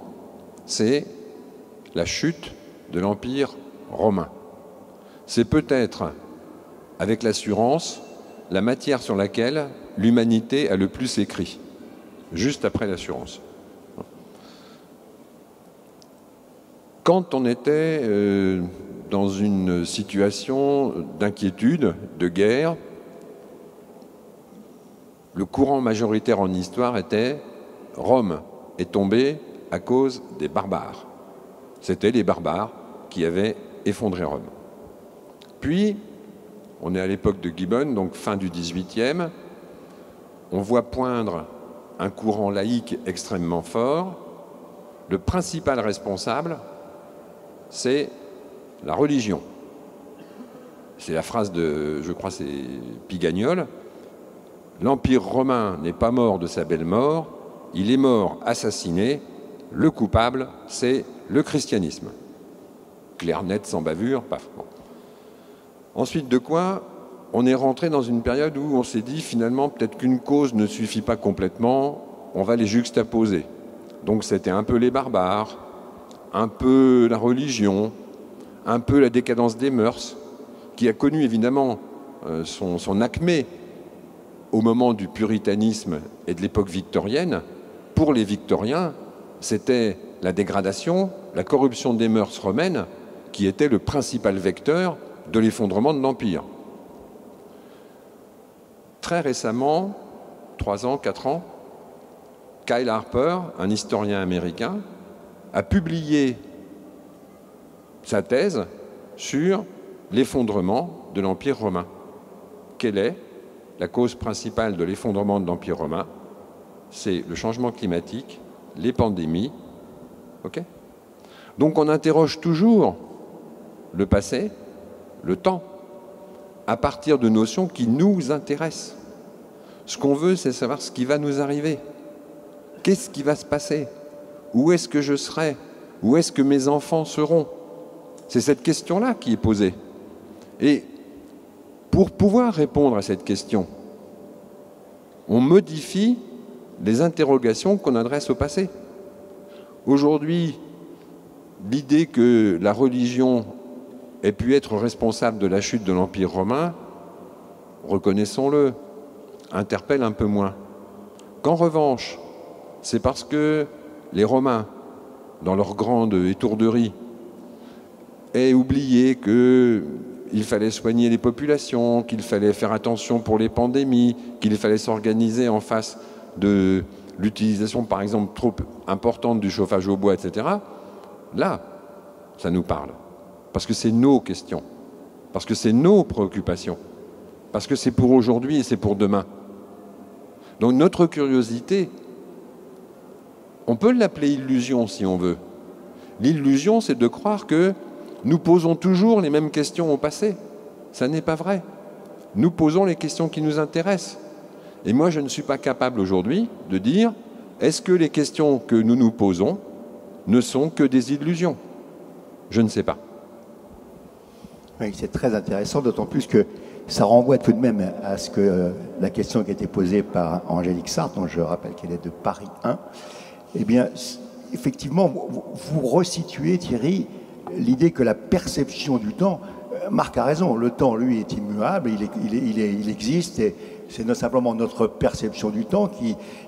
c'est la chute de l'Empire romain. C'est peut-être, avec l'assurance, la matière sur laquelle l'humanité a le plus écrit, juste après l'assurance. Quand on était dans une situation d'inquiétude, de guerre, le courant majoritaire en histoire était « Rome est tombée à cause des barbares ». C'était les barbares qui avaient effondré Rome. Puis, on est à l'époque de Gibbon, donc fin du XVIIIe, on voit poindre un courant laïque extrêmement fort. Le principal responsable, c'est la religion. C'est la phrase de, je crois, c'est Pigagnol. L'Empire romain n'est pas mort de sa belle mort, il est mort assassiné. Le coupable, c'est le christianisme. Clair, net, sans bavure, paf. Bon. Ensuite de quoi, on est rentré dans une période où on s'est dit finalement peut-être qu'une cause ne suffit pas complètement, on va les juxtaposer. Donc c'était un peu les barbares, un peu la religion, un peu la décadence des mœurs, qui a connu évidemment son acmé au moment du puritanisme et de l'époque victorienne. Pour les victoriens, c'était la dégradation, la corruption des mœurs romaines qui était le principal vecteur de l'effondrement de l'Empire. Très récemment, 3 ans, 4 ans, Kyle Harper, un historien américain, a publié sa thèse sur l'effondrement de l'Empire romain. Quelle est la cause principale de l'effondrement de l'Empire romain? C'est le changement climatique, les pandémies. Okay? Donc on interroge toujours le passé, le temps, à partir de notions qui nous intéressent. Ce qu'on veut, c'est savoir ce qui va nous arriver. Qu'est-ce qui va se passer? Où est-ce que je serai? Où est-ce que mes enfants seront? C'est cette question-là qui est posée. Et pour pouvoir répondre à cette question, on modifie les interrogations qu'on adresse au passé. Aujourd'hui, l'idée que la religion ait pu être responsable de la chute de l'Empire romain, reconnaissons-le, interpelle un peu moins. Qu'en revanche, c'est parce que les Romains, dans leur grande étourderie, aient oublié qu'il fallait soigner les populations, qu'il fallait faire attention pour les pandémies, qu'il fallait s'organiser en face de l'utilisation, par exemple, trop importante du chauffage au bois, etc. Là, ça nous parle. Parce que c'est nos questions, parce que c'est nos préoccupations, parce que c'est pour aujourd'hui et c'est pour demain. Donc notre curiosité, on peut l'appeler illusion si on veut. L'illusion, c'est de croire que nous posons toujours les mêmes questions au passé. Ça n'est pas vrai. Nous posons les questions qui nous intéressent. Et moi, je ne suis pas capable aujourd'hui de dire est-ce que les questions que nous nous posons ne sont que des illusions? Je ne sais pas. Oui, c'est très intéressant, d'autant plus que ça renvoie tout de même à ce que la question qui a été posée par Angélique Sartre, dont je rappelle qu'elle est de Paris 1. Eh bien, effectivement, vous resituez, Thierry, l'idée que la perception du temps, Marc a raison, le temps, lui, est immuable, il existe, et c'est simplement notre perception du temps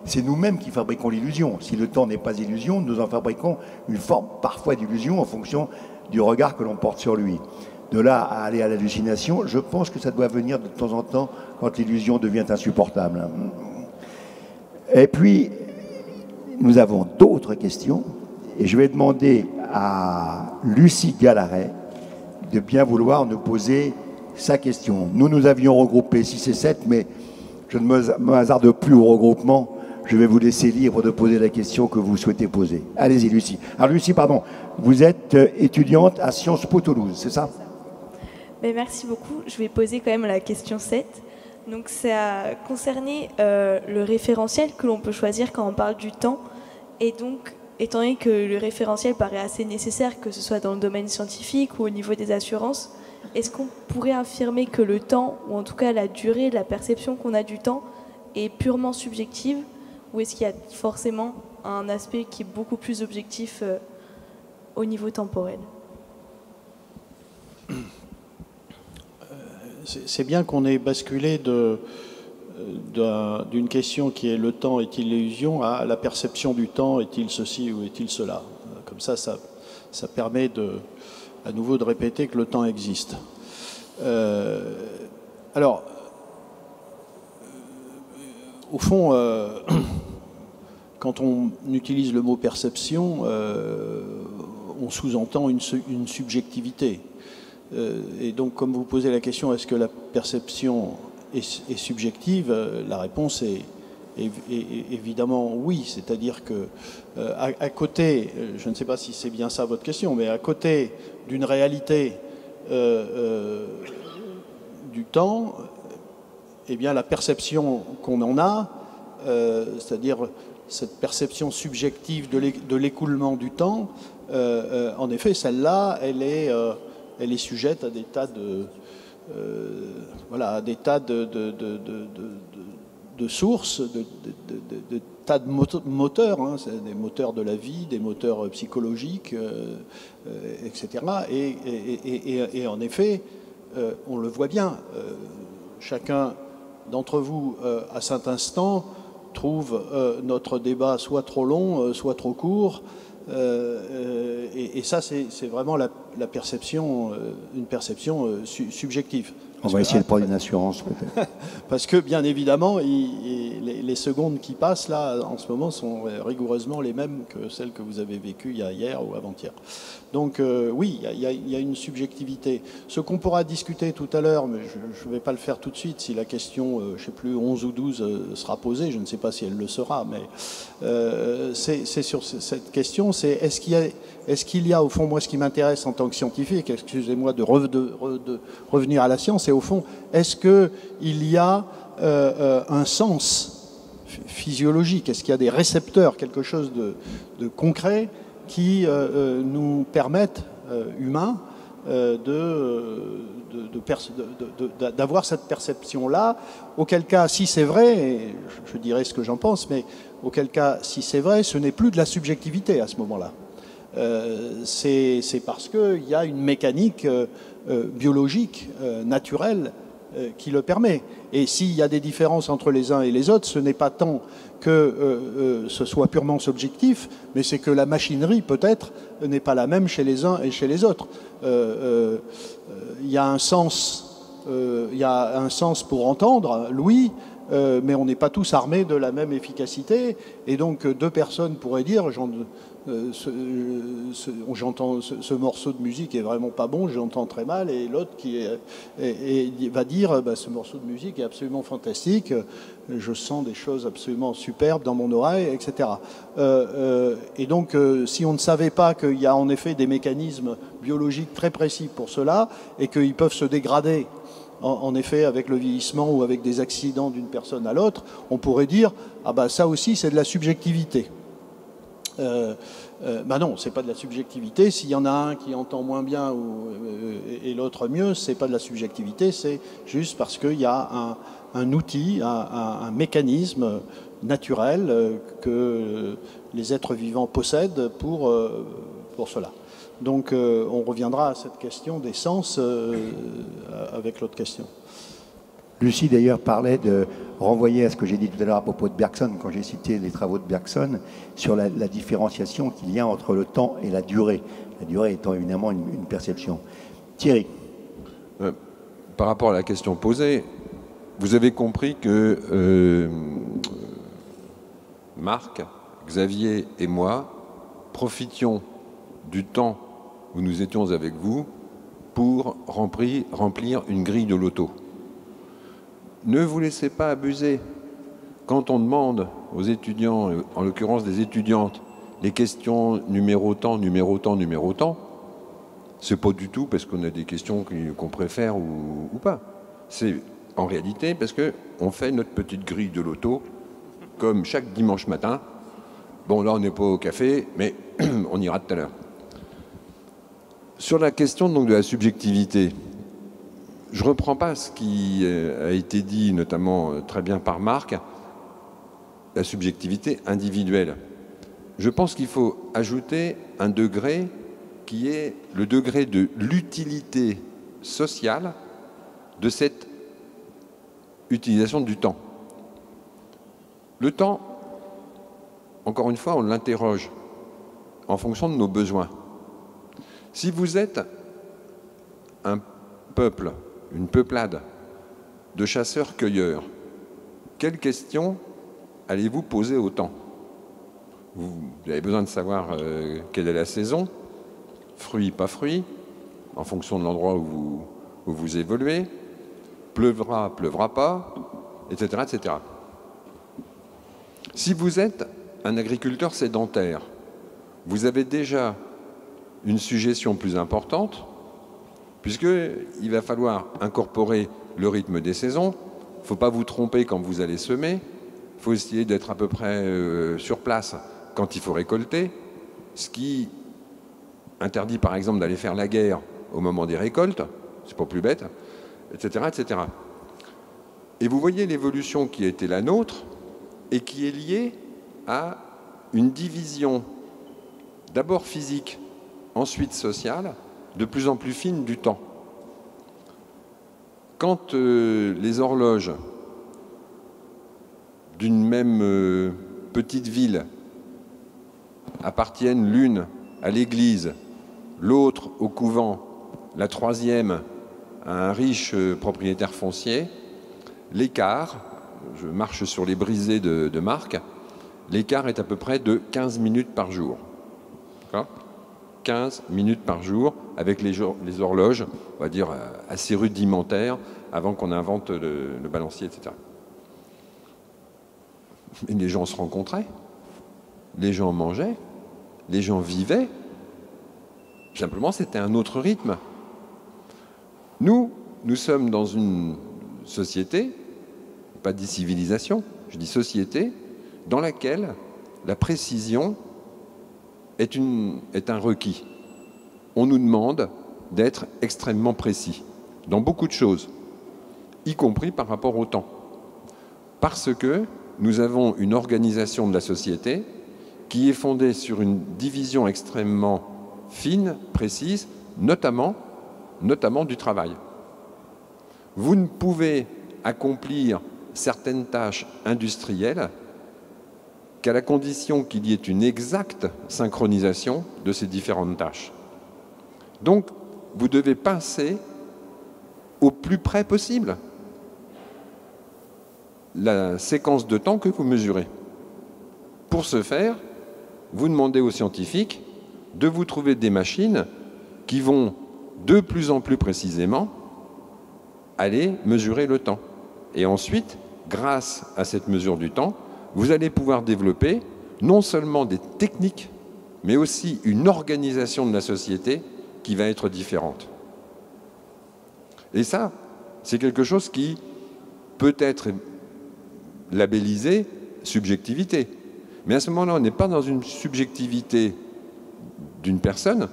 c'est nous-mêmes qui fabriquons l'illusion. Si le temps n'est pas illusion, nous en fabriquons une forme parfois d'illusion en fonction du regard que l'on porte sur lui. De là à aller à l'hallucination, je pense que ça doit venir de temps en temps quand l'illusion devient insupportable. Et puis, nous avons d'autres questions, et je vais demander à Lucie Gallaret de bien vouloir nous poser sa question. Nous avions regroupé 6 et 7, mais je ne me hasarde plus au regroupement. Je vais vous laisser libre de poser la question que vous souhaitez poser. Allez-y, Lucie. Alors, Lucie, pardon, vous êtes étudiante à Sciences Po Toulouse, c'est ça? Mais merci beaucoup. Je vais poser quand même la question 7. Donc, ça a concerné le référentiel que l'on peut choisir quand on parle du temps. Et donc, étant donné que le référentiel paraît assez nécessaire, que ce soit dans le domaine scientifique ou au niveau des assurances, est-ce qu'on pourrait affirmer que le temps, ou en tout cas la durée, la perception qu'on a du temps, est purement subjective, ou est-ce qu'il y a forcément un aspect qui est beaucoup plus objectif au niveau temporel? C'est bien qu'on ait basculé d'une question qui est le temps est-il l'illusion à la perception du temps est-il ceci ou est-il cela. Comme ça permet à nouveau de répéter que le temps existe. Alors, au fond, quand on utilise le mot perception, on sous-entend une subjectivité. Et donc, comme vous posez la question, est-ce que la perception est subjective? La réponse est évidemment oui. C'est-à-dire que à côté, je ne sais pas si c'est bien ça votre question, mais à côté d'une réalité du temps, eh bien la perception qu'on en a, c'est-à-dire cette perception subjective de l'écoulement du temps, en effet, celle-là, elle est sujette à des tas de sources, de tas de moteurs, hein, des moteurs de la vie, des moteurs psychologiques, etc. Et en effet, on le voit bien, chacun d'entre vous, à cet instant, trouve notre débat soit trop long, soit trop court. Et ça, c'est vraiment la perception, une perception subjective. On va essayer de prendre une assurance, peut-être. Parce que, bien évidemment, les secondes qui passent, là, en ce moment, sont rigoureusement les mêmes que celles que vous avez vécues hier ou avant-hier. Donc, oui, il y a une subjectivité. Ce qu'on pourra discuter tout à l'heure, mais je ne vais pas le faire tout de suite, si la question, je ne sais plus, 11 ou 12 sera posée, je ne sais pas si elle le sera, mais c'est sur cette question, c'est est-ce qu'il y a, au fond, moi, ce qui m'intéresse en tant que scientifique, excusez-moi de revenir à la science, c'est au fond, est-ce qu'il y a un sens physiologique? Est-ce qu'il y a des récepteurs, quelque chose de concret qui nous permettent, humains, d'avoir cette perception-là? Auquel cas, si c'est vrai, et je dirais ce que j'en pense, mais auquel cas, si c'est vrai, ce n'est plus de la subjectivité à ce moment-là. C'est parce qu'il y a une mécanique biologique, naturelle, qui le permet. Et s'il y a des différences entre les uns et les autres, ce n'est pas tant que ce soit purement subjectif, mais c'est que la machinerie, peut-être, n'est pas la même chez les uns et chez les autres. Il y a un sens pour entendre, l'ouïe, mais on n'est pas tous armés de la même efficacité. Et donc, deux personnes pourraient dire... j'entends ce morceau de musique est vraiment pas bon, j'entends très mal, et l'autre va dire ce morceau de musique est absolument fantastique, je sens des choses absolument superbes dans mon oreille, etc. Et donc si on ne savait pas qu'il y a en effet des mécanismes biologiques très précis pour cela, et qu'ils peuvent se dégrader en effet avec le vieillissement ou avec des accidents d'une personne à l'autre, on pourrait dire ça aussi c'est de la subjectivité. Non, c'est pas de la subjectivité. S'il y en a un qui entend moins bien et l'autre mieux, c'est pas de la subjectivité, c'est juste parce qu'il y a un outil, un mécanisme naturel que les êtres vivants possèdent pour cela. Donc on reviendra à cette question des sens avec l'autre question. Lucie, d'ailleurs, parlait de renvoyer à ce que j'ai dit tout à l'heure à propos de Bergson, quand j'ai cité les travaux de Bergson, sur la différenciation qu'il y a entre le temps et la durée. La durée étant évidemment une perception. Thierry. Par rapport à la question posée, vous avez compris que Marc, Xavier et moi profitions du temps où nous étions avec vous pour remplir une grille de loto. Ne vous laissez pas abuser. Quand on demande aux étudiants, en l'occurrence des étudiantes, les questions numéro tant, c'est pas du tout parce qu'on a des questions qu'on préfère ou pas. C'est en réalité parce qu'on fait notre petite grille de loto, comme chaque dimanche matin, Bon, là, on n'est pas au café, mais on ira tout à l'heure. Sur la question donc, de la subjectivité, je ne reprends pas ce qui a été dit, notamment très bien par Marc, la subjectivité individuelle. Je pense qu'il faut ajouter un degré qui est le degré de l'utilité sociale de cette utilisation du temps. Le temps, encore une fois, on l'interroge en fonction de nos besoins. Si vous êtes un peuple, une peuplade de chasseurs-cueilleurs, quelles questions allez-vous poser au temps? Vous avez besoin de savoir quelle est la saison, fruits, pas fruits, en fonction de l'endroit où vous évoluez, pleuvra, pleuvra pas, etc., etc. Si vous êtes un agriculteur sédentaire, vous avez déjà une suggestion plus importante, puisqu'il va falloir incorporer le rythme des saisons. Il ne faut pas vous tromper quand vous allez semer. Il faut essayer d'être à peu près sur place quand il faut récolter, ce qui interdit par exemple d'aller faire la guerre au moment des récoltes, c'est pas plus bête, etc., etc. Et vous voyez l'évolution qui a été la nôtre et qui est liée à une division d'abord physique, ensuite sociale, de plus en plus fine du temps. Quand les horloges d'une même petite ville appartiennent l'une à l'église, l'autre au couvent, la troisième à un riche propriétaire foncier, l'écart, je marche sur les brisées de Marc, l'écart est à peu près de 15 minutes par jour. 15 minutes par jour avec les horloges, on va dire, assez rudimentaires avant qu'on invente le balancier, etc. Et les gens se rencontraient, les gens mangeaient, les gens vivaient. Simplement, c'était un autre rythme. Nous sommes dans une société, pas dit civilisation, je dis société, dans laquelle la précision est un requis. On nous demande d'être extrêmement précis dans beaucoup de choses, y compris par rapport au temps. Parce que nous avons une organisation de la société qui est fondée sur une division extrêmement fine, précise, notamment du travail. Vous ne pouvez accomplir certaines tâches industrielles qu'à la condition qu'il y ait une exacte synchronisation de ces différentes tâches. Donc, vous devez passer au plus près possible la séquence de temps que vous mesurez. Pour ce faire, vous demandez aux scientifiques de vous trouver des machines qui vont de plus en plus précisément aller mesurer le temps. Et ensuite, grâce à cette mesure du temps, vous allez pouvoir développer non seulement des techniques, mais aussi une organisation de la société qui va être différente. Et ça, c'est quelque chose qui peut être labellisé subjectivité. Mais à ce moment-là, on n'est pas dans une subjectivité d'une personne,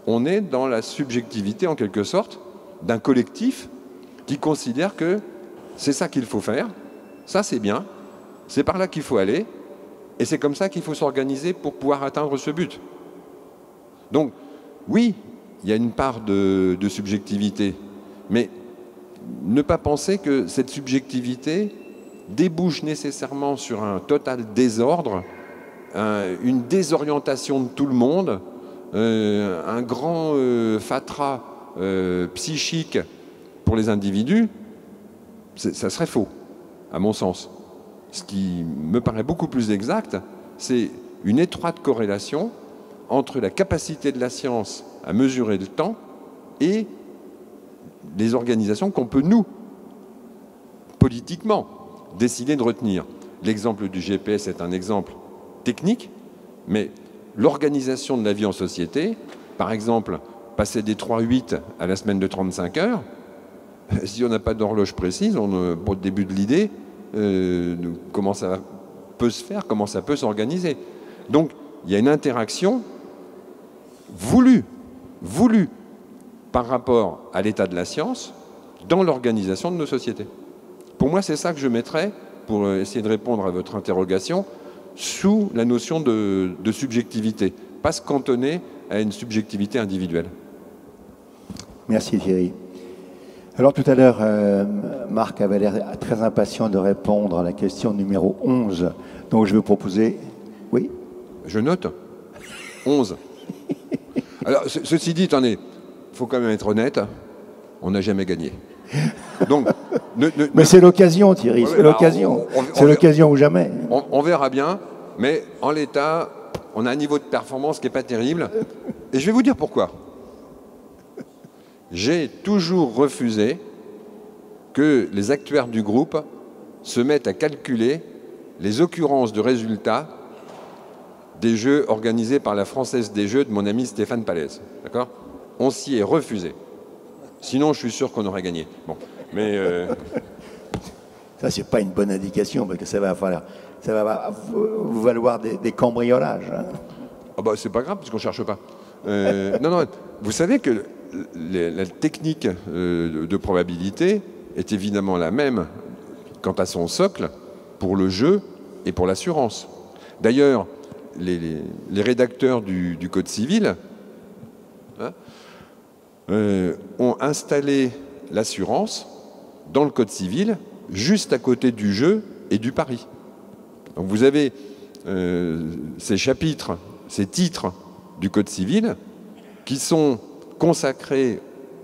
on est dans la subjectivité, en quelque sorte, d'un collectif qui considère que c'est ça qu'il faut faire, ça c'est bien, c'est par là qu'il faut aller, et c'est comme ça qu'il faut s'organiser pour pouvoir atteindre ce but. Donc, oui, il y a une part de subjectivité, mais ne pas penser que cette subjectivité débouche nécessairement sur un total désordre, une désorientation de tout le monde, un grand fatras psychique pour les individus, ça serait faux, à mon sens. Ce qui me paraît beaucoup plus exact, c'est une étroite corrélation entre la capacité de la science à mesurer le temps et les organisations qu'on peut, nous, politiquement, décider de retenir. L'exemple du GPS est un exemple technique, mais l'organisation de la vie en société, par exemple, passer des 3-8 à la semaine de 35 heures, si on n'a pas d'horloge précise, pour le début de l'idée, comment ça peut se faire, comment ça peut s'organiser. Donc, il y a une interaction voulue par rapport à l'état de la science dans l'organisation de nos sociétés. Pour moi, c'est ça que je mettrais, pour essayer de répondre à votre interrogation, sous la notion de subjectivité, pas se cantonner à une subjectivité individuelle. Merci Thierry. Alors tout à l'heure, Marc avait l'air très impatient de répondre à la question numéro 11. Donc je vais proposer... Oui ? Je note. 11. Alors, ceci dit, attendez, il faut quand même être honnête, on n'a jamais gagné. Donc, mais c'est l'occasion, Thierry, c'est l'occasion. C'est l'occasion ou jamais. On verra bien, mais en l'état, on a un niveau de performance qui n'est pas terrible. Et je vais vous dire pourquoi. J'ai toujours refusé que les actuaires du groupe se mettent à calculer les occurrences de résultats des jeux organisés par la Française des Jeux de mon ami Stéphane Pallès. D'accord ? On s'y est refusé. Sinon, je suis sûr qu'on aurait gagné. Bon, mais... Ça, c'est pas une bonne indication, parce que ça va vous valoir des cambriolages. Hein. Ah bah, c'est pas grave, parce qu'on cherche pas. Non, vous savez que la technique de probabilité est évidemment la même quant à son socle pour le jeu et pour l'assurance. D'ailleurs, les rédacteurs du Code civil ont installé l'assurance dans le Code civil juste à côté du jeu et du pari. Donc vous avez ces chapitres, ces titres du Code civil qui sont consacrés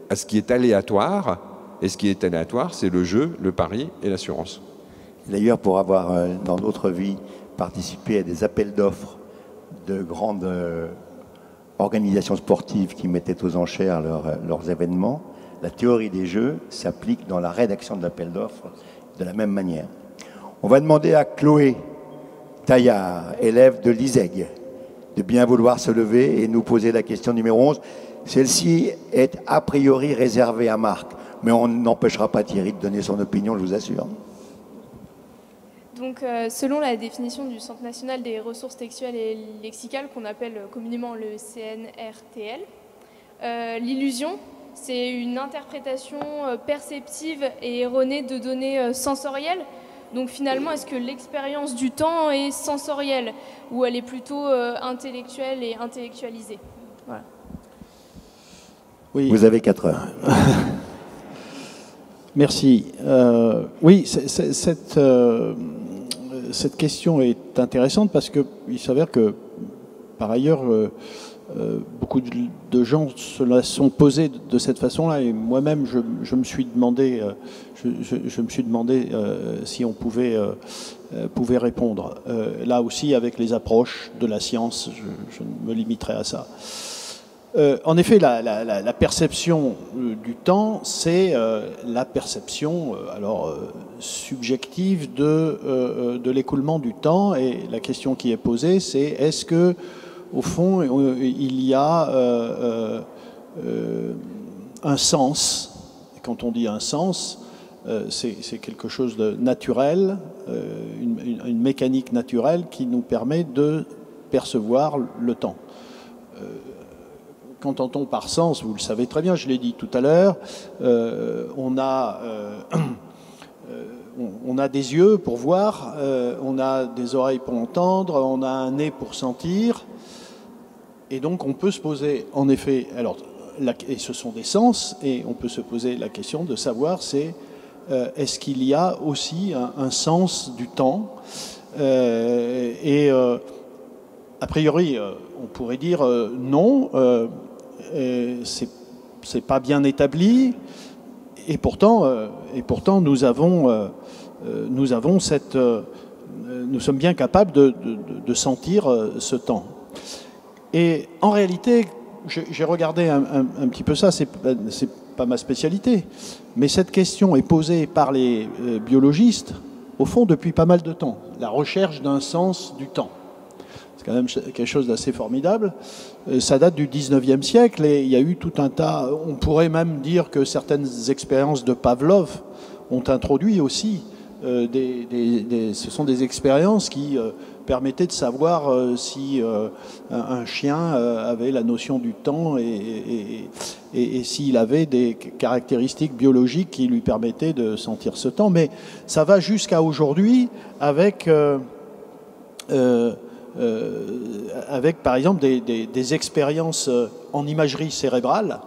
à ce qui est aléatoire, et ce qui est aléatoire, c'est le jeu, le pari et l'assurance. D'ailleurs, pour avoir, dans notre vie, participé à des appels d'offres de grandes organisations sportives qui mettaient aux enchères leurs événements, la théorie des jeux s'applique dans la rédaction de l'appel d'offres de la même manière. On va demander à Chloé Taillard, élève de l'ISEG, de bien vouloir se lever et nous poser la question numéro 11. Celle-ci est a priori réservée à Marc, mais on n'empêchera pas Thierry de donner son opinion, je vous assure. Donc, selon la définition du Centre national des ressources textuelles et lexicales, qu'on appelle communément le CNRTL, l'illusion, c'est une interprétation perceptive et erronée de données sensorielles. Donc finalement, est-ce que l'expérience du temps est sensorielle ou elle est plutôt intellectuelle et intellectualisée? Voilà. Oui. Vous avez 4 heures. Merci. Oui, cette question est intéressante parce qu'il s'avère que, par ailleurs, beaucoup de gens se la sont posés de cette façon-là, et moi-même, je me suis demandé, si on pouvait répondre. Là aussi, avec les approches de la science, je me limiterai à ça. En effet, la perception du temps, c'est la perception subjective de l'écoulement du temps. Et la question qui est posée, c'est est-ce que, au fond, il y a un sens? Et quand on dit un sens, c'est quelque chose de naturel, une mécanique naturelle qui nous permet de percevoir le temps. Qu'entend-on par sens? Vous le savez très bien, je l'ai dit tout à l'heure. On a des yeux pour voir, on a des oreilles pour entendre, on a un nez pour sentir. Et donc on peut se poser, en effet, et ce sont des sens, et on peut se poser la question de savoir est-ce qu'il y a aussi un sens du temps? A priori, on pourrait dire non. C'est pas bien établi, et pourtant nous sommes bien capables de sentir ce temps. Et en réalité, j'ai regardé un petit peu ça, c'est pas ma spécialité, mais cette question est posée par les biologistes au fond depuis pas mal de temps, la recherche d'un sens du temps. C'est quand même quelque chose d'assez formidable. Ça date du 19e siècle et il y a eu tout un tas... On pourrait même dire que certaines expériences de Pavlov ont introduit aussi... ce sont des expériences qui permettait de savoir si un chien avait la notion du temps et s'il avait des caractéristiques biologiques qui lui permettaient de sentir ce temps. Mais ça va jusqu'à aujourd'hui avec par exemple des expériences en imagerie cérébrale,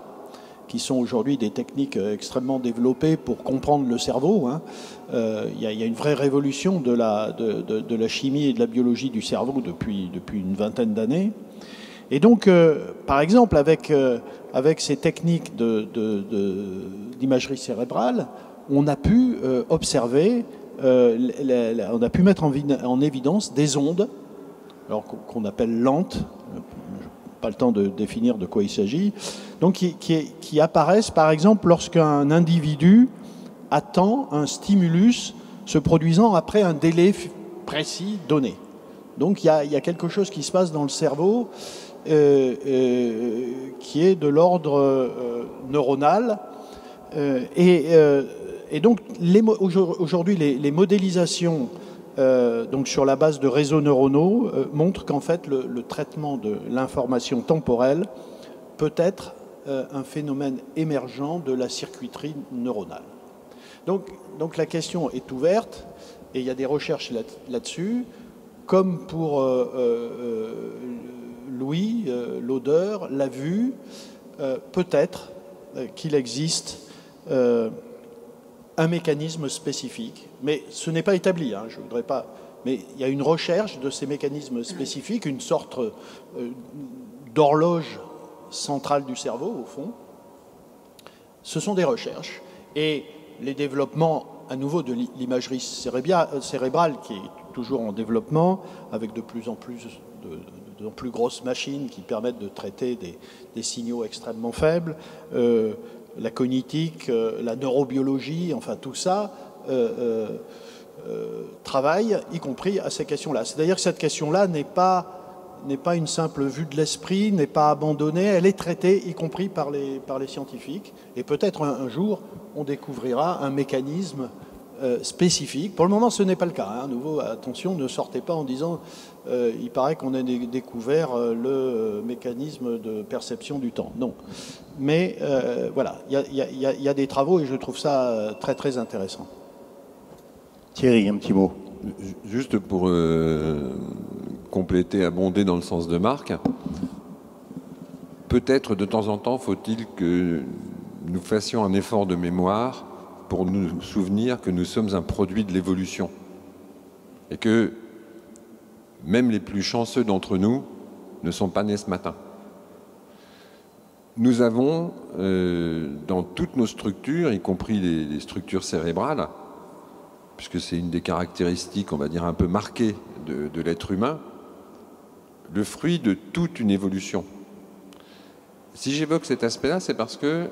qui sont aujourd'hui des techniques extrêmement développées pour comprendre le cerveau. Il y a une vraie révolution de la chimie et de la biologie du cerveau depuis une vingtaine d'années. Et donc, par exemple, avec ces techniques d'imagerie cérébrale, on a pu observer, on a pu mettre en évidence des ondes, alors qu'on appelle lentes, pas le temps de définir de quoi il s'agit, donc qui apparaissent par exemple lorsqu'un individu attend un stimulus se produisant après un délai précis donné. Donc il y a quelque chose qui se passe dans le cerveau qui est de l'ordre neuronal. Et donc aujourd'hui les modélisations donc sur la base de réseaux neuronaux montrent qu'en fait le traitement de l'information temporelle peut être un phénomène émergent de la circuiterie neuronale. Donc la question est ouverte et il y a des recherches là-dessus, comme pour l'ouïe, l'odeur, la vue, peut-être qu'il existe un mécanisme spécifique, mais ce n'est pas établi, je voudrais pas, mais il y a une recherche de ces mécanismes spécifiques, une sorte d'horloge centrale du cerveau, au fond. Ce sont des recherches, et les développements, à nouveau, de l'imagerie cérébrale, qui est toujours en développement, avec de plus en plus grosses machines qui permettent de traiter des signaux extrêmement faibles, la cognitique, la neurobiologie, enfin tout ça travaille, y compris à ces questions-là. C'est-à-dire que cette question-là n'est pas une simple vue de l'esprit, n'est pas abandonnée, elle est traitée, y compris par les scientifiques. Et peut-être un jour, on découvrira un mécanisme spécifique. Pour le moment, ce n'est pas le cas. À nouveau, attention, ne sortez pas en disant il paraît qu'on a découvert le mécanisme de perception du temps. Non. Mais voilà, il y a des travaux et je trouve ça très très intéressant. Thierry, un petit mot. Juste pour compléter, abonder dans le sens de Marc, peut-être de temps en temps faut-il que nous fassions un effort de mémoire pour nous souvenir que nous sommes un produit de l'évolution et que même les plus chanceux d'entre nous ne sont pas nés ce matin. Nous avons dans toutes nos structures, y compris les structures cérébrales, puisque c'est une des caractéristiques, on va dire, un peu marquées de l'être humain, le fruit de toute une évolution. Si j'évoque cet aspect-là, c'est parce que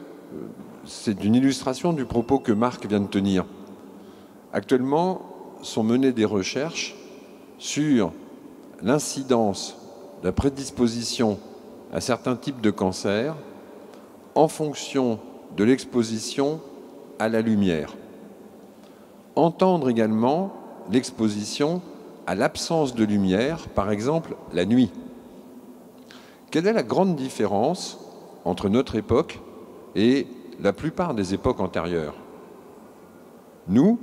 c'est une illustration du propos que Marc vient de tenir. Actuellement, sont menées des recherches sur l'incidence, la prédisposition à certains types de cancers en fonction de l'exposition à la lumière. Entendre également l'exposition à l'absence de lumière, par exemple la nuit. Quelle est la grande différence entre notre époque et la plupart des époques antérieures? Nous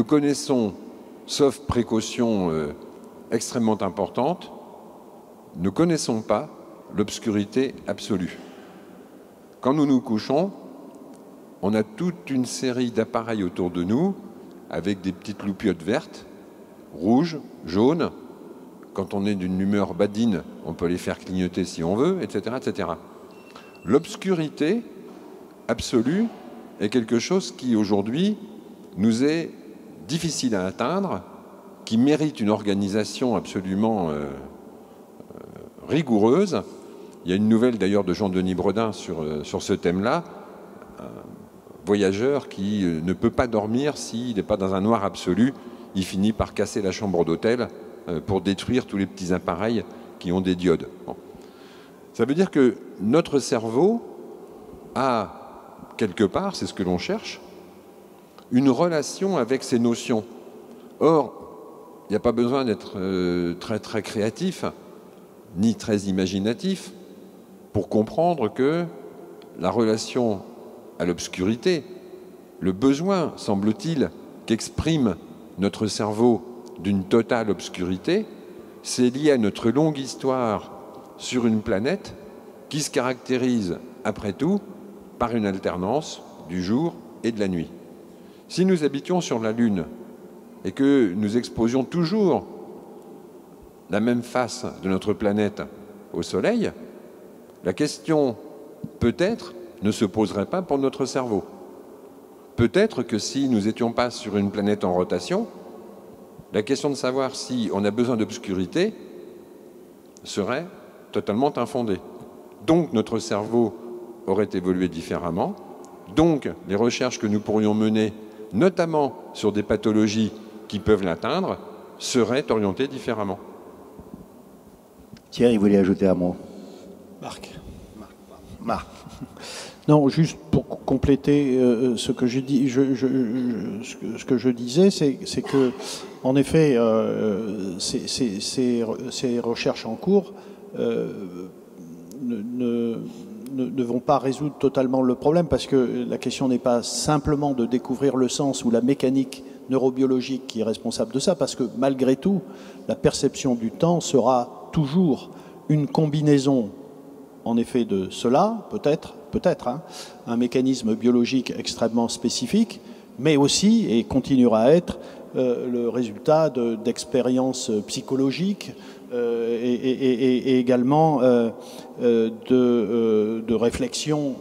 connaissons, sauf précaution extrêmement importante, ne connaissons pas l'obscurité absolue. Quand nous nous couchons, on a toute une série d'appareils autour de nous avec des petites loupiottes vertes, rouges, jaunes. Quand on est d'une humeur badine, on peut les faire clignoter si on veut, etc., etc. L'obscurité absolue est quelque chose qui, aujourd'hui, nous est difficile à atteindre, qui mérite une organisation absolument rigoureuse. Il y a une nouvelle, d'ailleurs, de Jean-Denis Bredin sur ce thème-là. Voyageur qui ne peut pas dormir s'il n'est pas dans un noir absolu, il finit par casser la chambre d'hôtel pour détruire tous les petits appareils qui ont des diodes. Bon. Ça veut dire que notre cerveau a, quelque part, c'est ce que l'on cherche, une relation avec ces notions. Or, n'y a pas besoin d'être très très créatif, ni très imaginatif, pour comprendre que la relation à l'obscurité, le besoin, semble-t-il, qu'exprime notre cerveau d'une totale obscurité, c'est lié à notre longue histoire sur une planète qui se caractérise, après tout, par une alternance du jour et de la nuit. Si nous habitions sur la Lune et que nous exposions toujours la même face de notre planète au Soleil, la question, peut-être, ne se poserait pas pour notre cerveau. Peut-être que si nous n'étions pas sur une planète en rotation, la question de savoir si on a besoin d'obscurité serait totalement infondée. Donc notre cerveau aurait évolué différemment. Donc les recherches que nous pourrions mener, notamment sur des pathologies qui peuvent l'atteindre, seraient orientées différemment. Thierry voulait ajouter un mot. Marc. Non, juste pour compléter ce que j'ai dit, ce que je disais, c'est que, en effet, ces recherches en cours ne vont pas résoudre totalement le problème, parce que la question n'est pas simplement de découvrir le sens ou la mécanique neurobiologique qui est responsable de ça, parce que malgré tout, la perception du temps sera toujours une combinaison, en effet, de cela, peut-être, hein, un mécanisme biologique extrêmement spécifique, mais aussi, et continuera à être, le résultat d'expériences psychologiques et également de réflexion.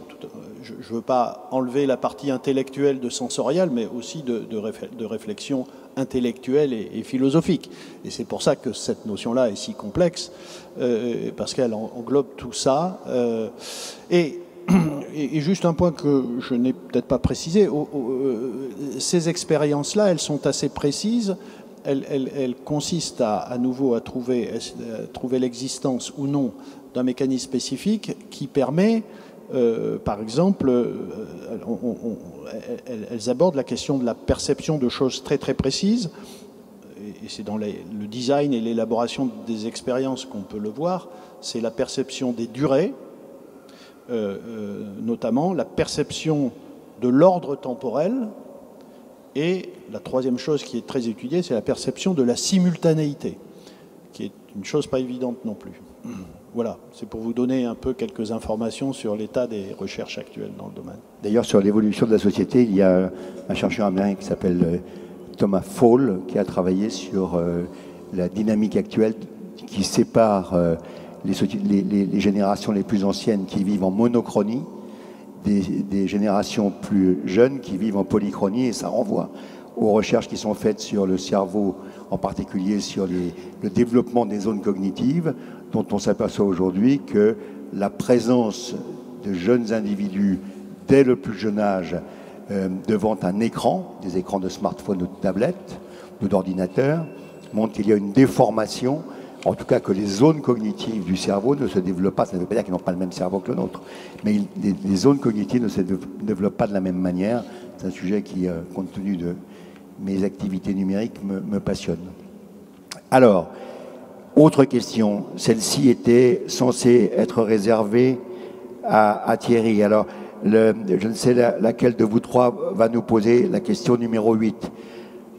Je ne veux pas enlever la partie intellectuelle de sensorielle, mais aussi de réflexion intellectuelle et philosophique. Et c'est pour ça que cette notion-là est si complexe, parce qu'elle englobe tout ça. Et juste un point que je n'ai peut-être pas précisé, ces expériences-là, elles sont assez précises. Elles consistent à nouveau à trouver l'existence ou non d'un mécanisme spécifique qui permet, par exemple, elles abordent la question de la perception de choses très très précises, et c'est dans le design et l'élaboration des expériences qu'on peut le voir, c'est la perception des durées, notamment la perception de l'ordre temporel, et la troisième chose qui est très étudiée, c'est la perception de la simultanéité, qui est une chose pas évidente non plus. Voilà, c'est pour vous donner un peu quelques informations sur l'état des recherches actuelles dans le domaine. D'ailleurs, sur l'évolution de la société, il y a un chercheur américain qui s'appelle Thomas Fall, qui a travaillé sur la dynamique actuelle qui sépare les générations les plus anciennes qui vivent en monochronie des générations plus jeunes qui vivent en polychronie, et ça renvoie aux recherches qui sont faites sur le cerveau, en particulier sur le développement des zones cognitives, dont on s'aperçoit aujourd'hui que la présence de jeunes individus dès le plus jeune âge devant un écran, des écrans de smartphone ou de tablette ou d'ordinateur, montre qu'il y a une déformation, en tout cas que les zones cognitives du cerveau ne se développent pas. Ça ne veut pas dire qu'ils n'ont pas le même cerveau que le nôtre, mais les zones cognitives ne se développent pas de la même manière. C'est un sujet qui, compte tenu de mes activités numériques, me passionne. Alors, autre question, celle-ci était censée être réservée à Thierry. Alors, je ne sais laquelle de vous trois va nous poser la question numéro 8.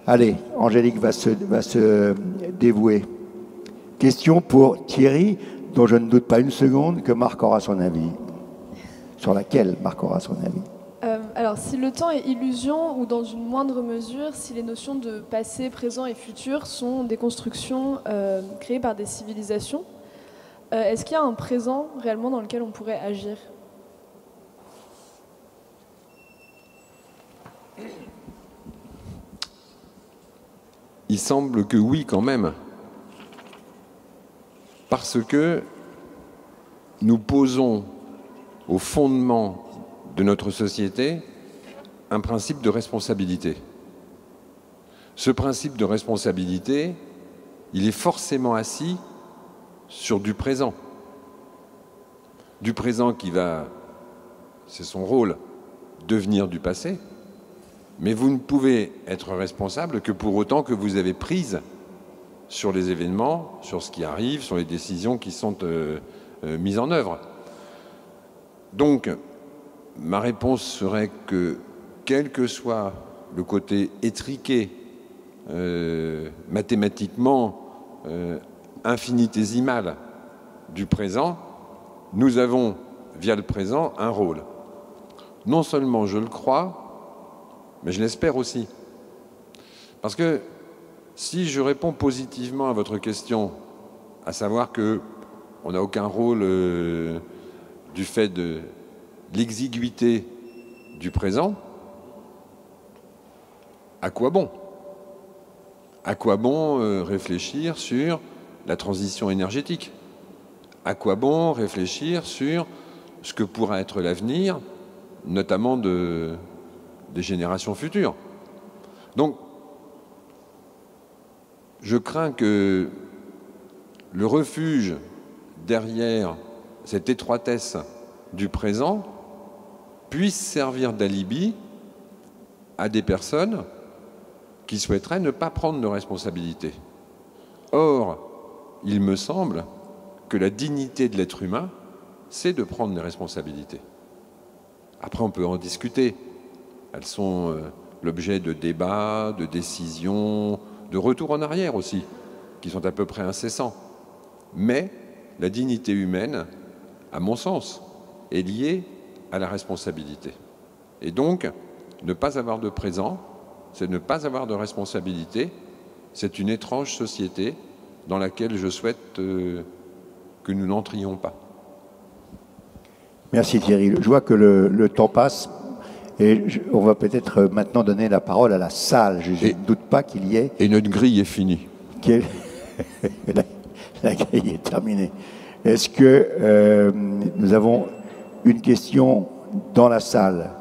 Allez, Angélique va se dévouer. Question pour Thierry, dont je ne doute pas une seconde que Marc aura son avis. Sur laquelle Marc aura son avis. Alors, si le temps est illusion, ou dans une moindre mesure, si les notions de passé, présent et futur sont des constructions créées par des civilisations, est-ce qu'il y a un présent réellement dans lequel on pourrait agir ? Il semble que oui, quand même. Parce que nous posons au fondement de notre société un principe de responsabilité. Ce principe de responsabilité, il est forcément assis sur du présent. Du présent qui va, c'est son rôle, devenir du passé. Mais vous ne pouvez être responsable que pour autant que vous avez prise sur les événements, sur ce qui arrive, sur les décisions qui sont mises en œuvre. Donc, ma réponse serait que, quel que soit le côté étriqué, mathématiquement infinitésimal du présent, nous avons, via le présent, un rôle. Non seulement je le crois, mais je l'espère aussi. Parce que si je réponds positivement à votre question, à savoir qu'on n'a aucun rôle du fait de l'exiguïté du présent, à quoi bon? À quoi bon réfléchir sur la transition énergétique? À quoi bon réfléchir sur ce que pourra être l'avenir, notamment des générations futures? Donc, je crains que le refuge derrière cette étroitesse du présent puisse servir d'alibi à des personnes qui souhaiteraient ne pas prendre de responsabilité. Or, il me semble que la dignité de l'être humain, c'est de prendre des responsabilités. Après, on peut en discuter. Elles sont l'objet de débats, de décisions, de retours en arrière aussi, qui sont à peu près incessants. Mais la dignité humaine, à mon sens, est liée à la responsabilité. Et donc, ne pas avoir de présent, c'est ne pas avoir de responsabilité. C'est une étrange société dans laquelle je souhaite que nous n'entrions pas. Merci Thierry. Je vois que le temps passe et on va peut-être maintenant donner la parole à la salle. Je ne doute pas qu'il y ait... Et notre grille est finie. La grille est terminée. Est-ce que nous avons une question dans la salle?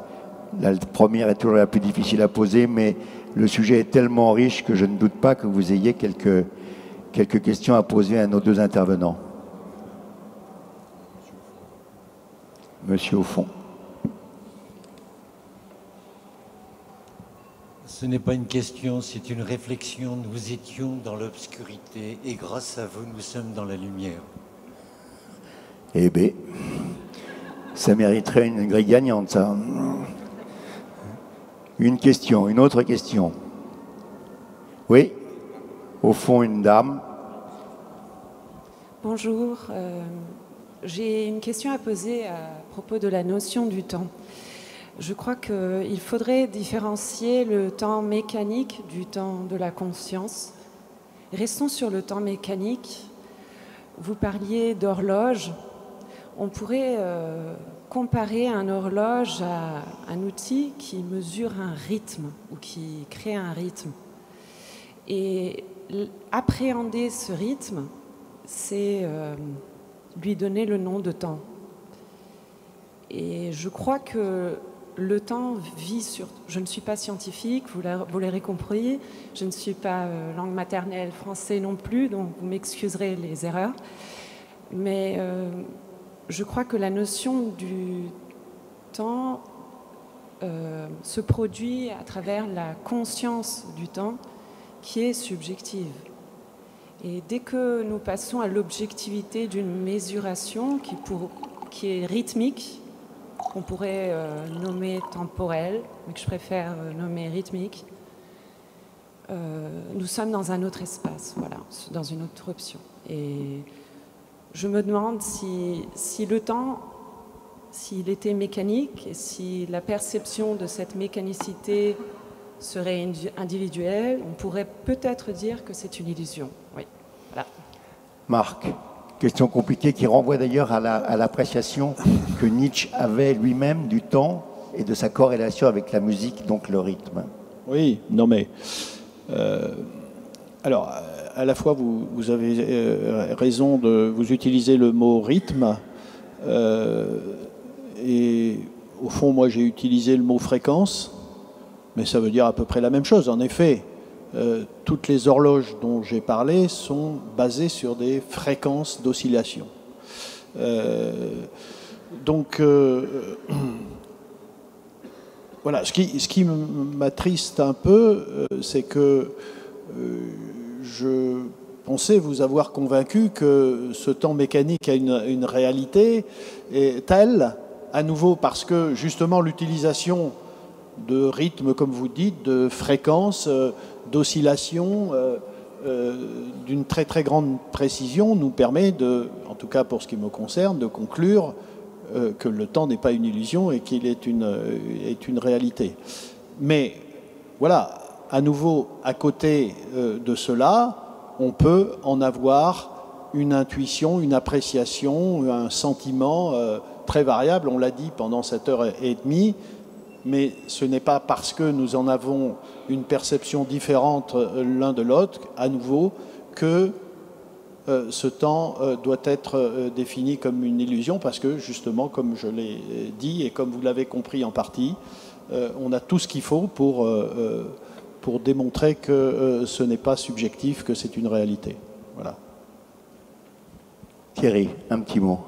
La première est toujours la plus difficile à poser, mais le sujet est tellement riche que je ne doute pas que vous ayez quelques questions à poser à nos deux intervenants. Monsieur au fond. Ce n'est pas une question, c'est une réflexion. Nous étions dans l'obscurité et grâce à vous, nous sommes dans la lumière. Eh bien, ça mériterait une grille gagnante, ça. Une question, une autre question. Oui, au fond, une dame. Bonjour, j'ai une question à poser à propos de la notion du temps. Je crois qu'il faudrait différencier le temps mécanique du temps de la conscience. Restons sur le temps mécanique. Vous parliez d'horloge. On pourrait comparer un horloge à un outil qui mesure un rythme ou qui crée un rythme. Et appréhender ce rythme, c'est lui donner le nom de temps. Et je crois que le temps vit sur... Je ne suis pas scientifique, vous l'aurez compris, je ne suis pas langue maternelle français non plus, donc vous m'excuserez les erreurs. Mais je crois que la notion du temps se produit à travers la conscience du temps qui est subjective. Et dès que nous passons à l'objectivité d'une mesuration qui est rythmique, qu'on pourrait nommer temporelle, mais que je préfère nommer rythmique, nous sommes dans un autre espace, voilà, dans une autre option. Et je me demande si le temps, s'il était mécanique, et si la perception de cette mécanicité serait individuelle, on pourrait peut-être dire que c'est une illusion. Oui, voilà. Marc, question compliquée qui renvoie d'ailleurs à l'appréciation que Nietzsche avait lui-même du temps et de sa corrélation avec la musique, donc le rythme. Oui, non mais... alors, à la fois, vous avez raison vous utilisez le mot rythme, et au fond, moi, j'ai utilisé le mot fréquence, mais ça veut dire à peu près la même chose. En effet, toutes les horloges dont j'ai parlé sont basées sur des fréquences d'oscillation. Donc, voilà, ce qui m'attriste un peu, c'est que je pensez vous avoir convaincu que ce temps mécanique a une réalité telle, à nouveau parce que justement l'utilisation de rythmes, comme vous dites, de fréquences, d'oscillations, d'une très très grande précision nous permet de, en tout cas pour ce qui me concerne, de conclure que le temps n'est pas une illusion et qu'il est une réalité. Mais voilà, à nouveau, à côté de cela, on peut en avoir une intuition, une appréciation, un sentiment très variable, on l'a dit pendant cette heure et demie, mais ce n'est pas parce que nous en avons une perception différente l'un de l'autre, à nouveau, que ce temps doit être défini comme une illusion, parce que justement, comme je l'ai dit et comme vous l'avez compris en partie, on a tout ce qu'il faut pour démontrer que ce n'est pas subjectif, que c'est une réalité. Voilà. Thierry, un petit mot.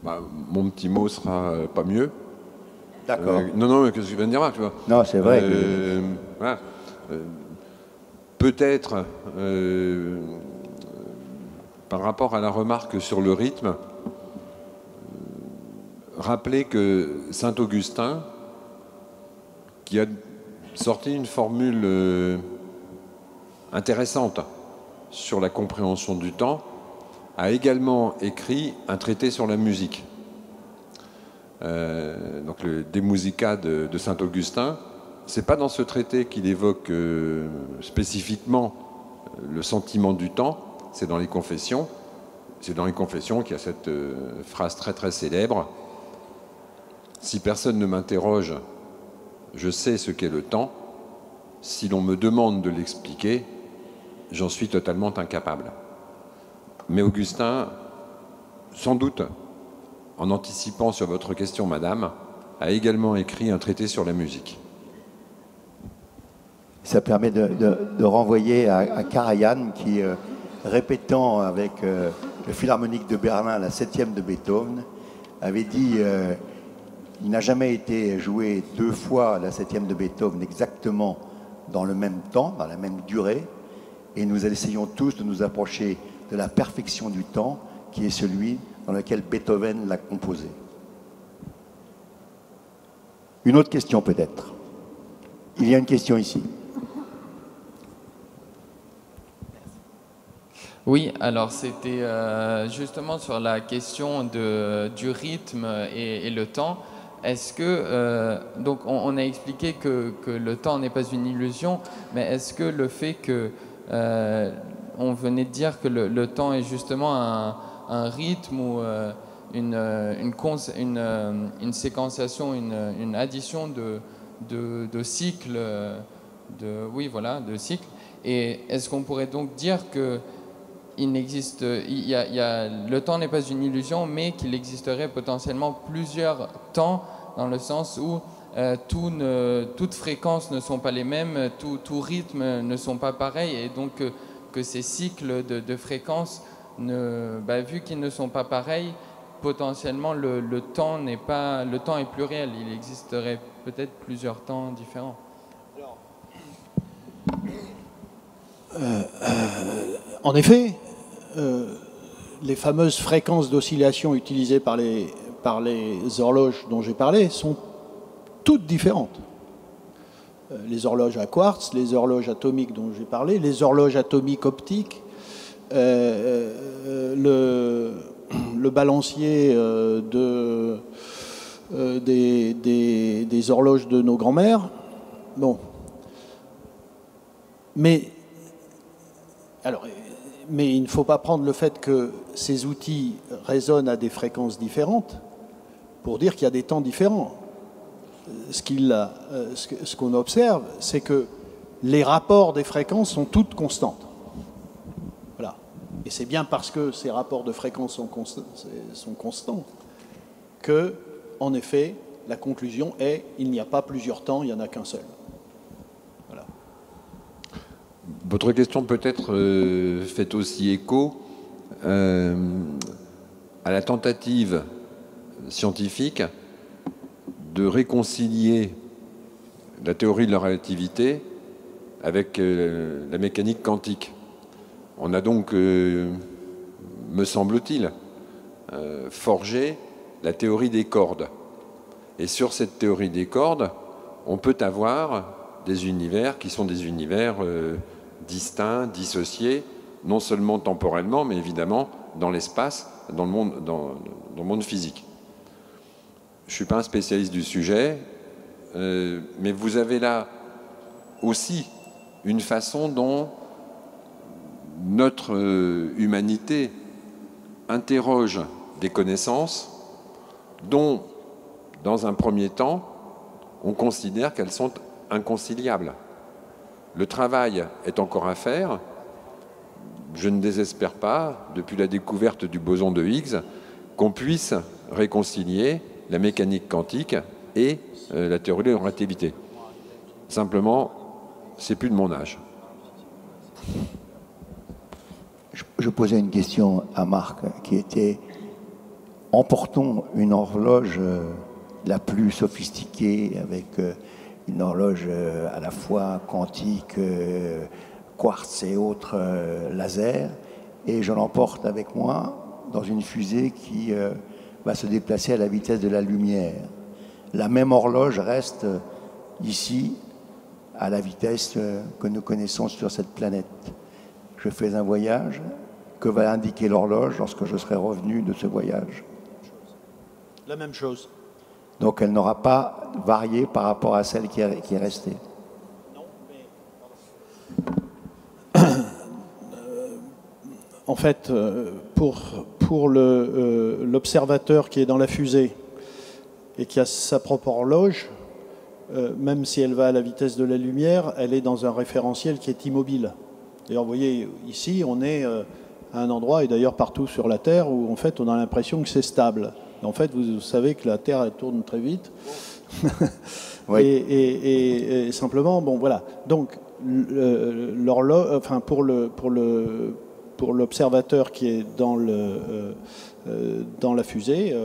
Mon petit mot sera pas mieux. D'accord. Non, mais qu'est-ce que je viens de dire là, tu vois? Non, c'est vrai. Voilà. Peut-être, par rapport à la remarque sur le rythme, rappeler que Saint-Augustin, qui a sorti une formule intéressante sur la compréhension du temps, a également écrit un traité sur la musique. Donc le De Musica de Saint-Augustin, c'est pas dans ce traité qu'il évoque spécifiquement le sentiment du temps, c'est dans les Confessions. C'est dans les Confessions qu'il y a cette phrase très très célèbre: si personne ne m'interroge, je sais ce qu'est le temps. Si l'on me demande de l'expliquer, j'en suis totalement incapable. Mais Augustin, sans doute, en anticipant sur votre question, madame, a également écrit un traité sur la musique. Ça permet de renvoyer à Karajan qui, répétant avec le Philharmonique de Berlin la 7e de Beethoven, avait dit il n'a jamais été joué 2 fois la 7e de Beethoven exactement dans le même temps, dans la même durée, et nous essayons tous de nous approcher de la perfection du temps qui est celui dans lequel Beethoven l'a composé. Une autre question peut-être. Il y a une question ici. Oui, alors c'était justement sur la question du rythme et le temps. Est-ce que, donc on a expliqué que le temps n'est pas une illusion, mais est-ce que le fait que on venait de dire que le temps est justement un rythme ou une séquenciation, une addition de cycles, de cycles, et est-ce qu'on pourrait donc dire que le temps n'est pas une illusion, mais qu'il existerait potentiellement plusieurs temps, dans le sens où toutes fréquences ne sont pas les mêmes, tout rythme ne sont pas pareils, et donc que ces cycles de fréquences, vu qu'ils ne sont pas pareils, potentiellement le temps est pluriel, il existerait peut-être plusieurs temps différents. En effet, les fameuses fréquences d'oscillation utilisées par les horloges dont j'ai parlé sont toutes différentes. Les horloges à quartz, les horloges atomiques dont j'ai parlé, les horloges atomiques optiques, le balancier des horloges de nos grands-mères. Bon. Mais il ne faut pas prendre le fait que ces outils résonnent à des fréquences différentes pour dire qu'il y a des temps différents. Ce qu'on observe, c'est que les rapports des fréquences sont toutes constantes. Voilà. Et c'est bien parce que ces rapports de fréquences sont constants que, en effet, la conclusion est il n'y a pas plusieurs temps, il n'y en a qu'un seul. Voilà. Votre question peut-être fait aussi écho à la tentative scientifique de réconcilier la théorie de la relativité avec la mécanique quantique. On a donc, me semble-t-il, forgé la théorie des cordes. Et sur cette théorie des cordes, on peut avoir des univers qui sont des univers distincts, dissociés, non seulement temporellement, mais évidemment dans l'espace, dans le monde physique. Je ne suis pas un spécialiste du sujet, mais vous avez là aussi une façon dont notre humanité interroge des connaissances dont, dans un premier temps, on considère qu'elles sont inconciliables. Le travail est encore à faire. Je ne désespère pas, depuis la découverte du boson de Higgs, qu'on puisse réconcilier la mécanique quantique et la théorie de la relativité. Simplement, c'est plus de mon âge. Je posais une question à Marc qui était: emportons une horloge la plus sophistiquée, avec une horloge à la fois quantique, quartz et autres lasers, et je l'emporte avec moi dans une fusée qui va se déplacer à la vitesse de la lumière. La même horloge reste ici à la vitesse que nous connaissons sur cette planète. Je fais un voyage, que va indiquer l'horloge lorsque je serai revenu de ce voyage? La même chose. Donc elle n'aura pas varié par rapport à celle qui est restée. En fait, pour l'observateur qui est dans la fusée et qui a sa propre horloge, même si elle va à la vitesse de la lumière, elle est dans un référentiel qui est immobile. D'ailleurs, vous voyez, ici, on est à un endroit, et d'ailleurs partout sur la Terre, où en fait, on a l'impression que c'est stable. Et en fait, vous savez que la Terre, elle tourne très vite. Oui. et simplement, bon, voilà. Donc, l'horloge, enfin, pour l'observateur qui est dans la fusée,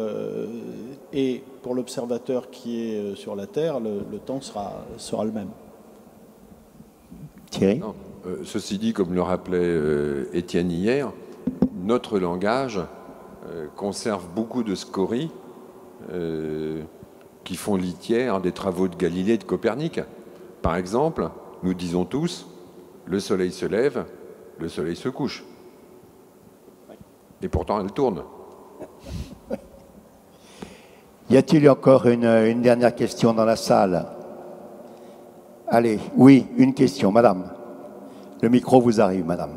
et pour l'observateur qui est sur la Terre, le temps sera le même. Thierry ? Non. Ceci dit, comme le rappelait Étienne hier, notre langage conserve beaucoup de scories qui font litière des travaux de Galilée et de Copernic. Par exemple, nous disons tous, le soleil se lève, le soleil se couche. Et pourtant, elle tourne. Y a-t-il encore une dernière question dans la salle? Allez, oui, une question, madame. Le micro vous arrive, madame.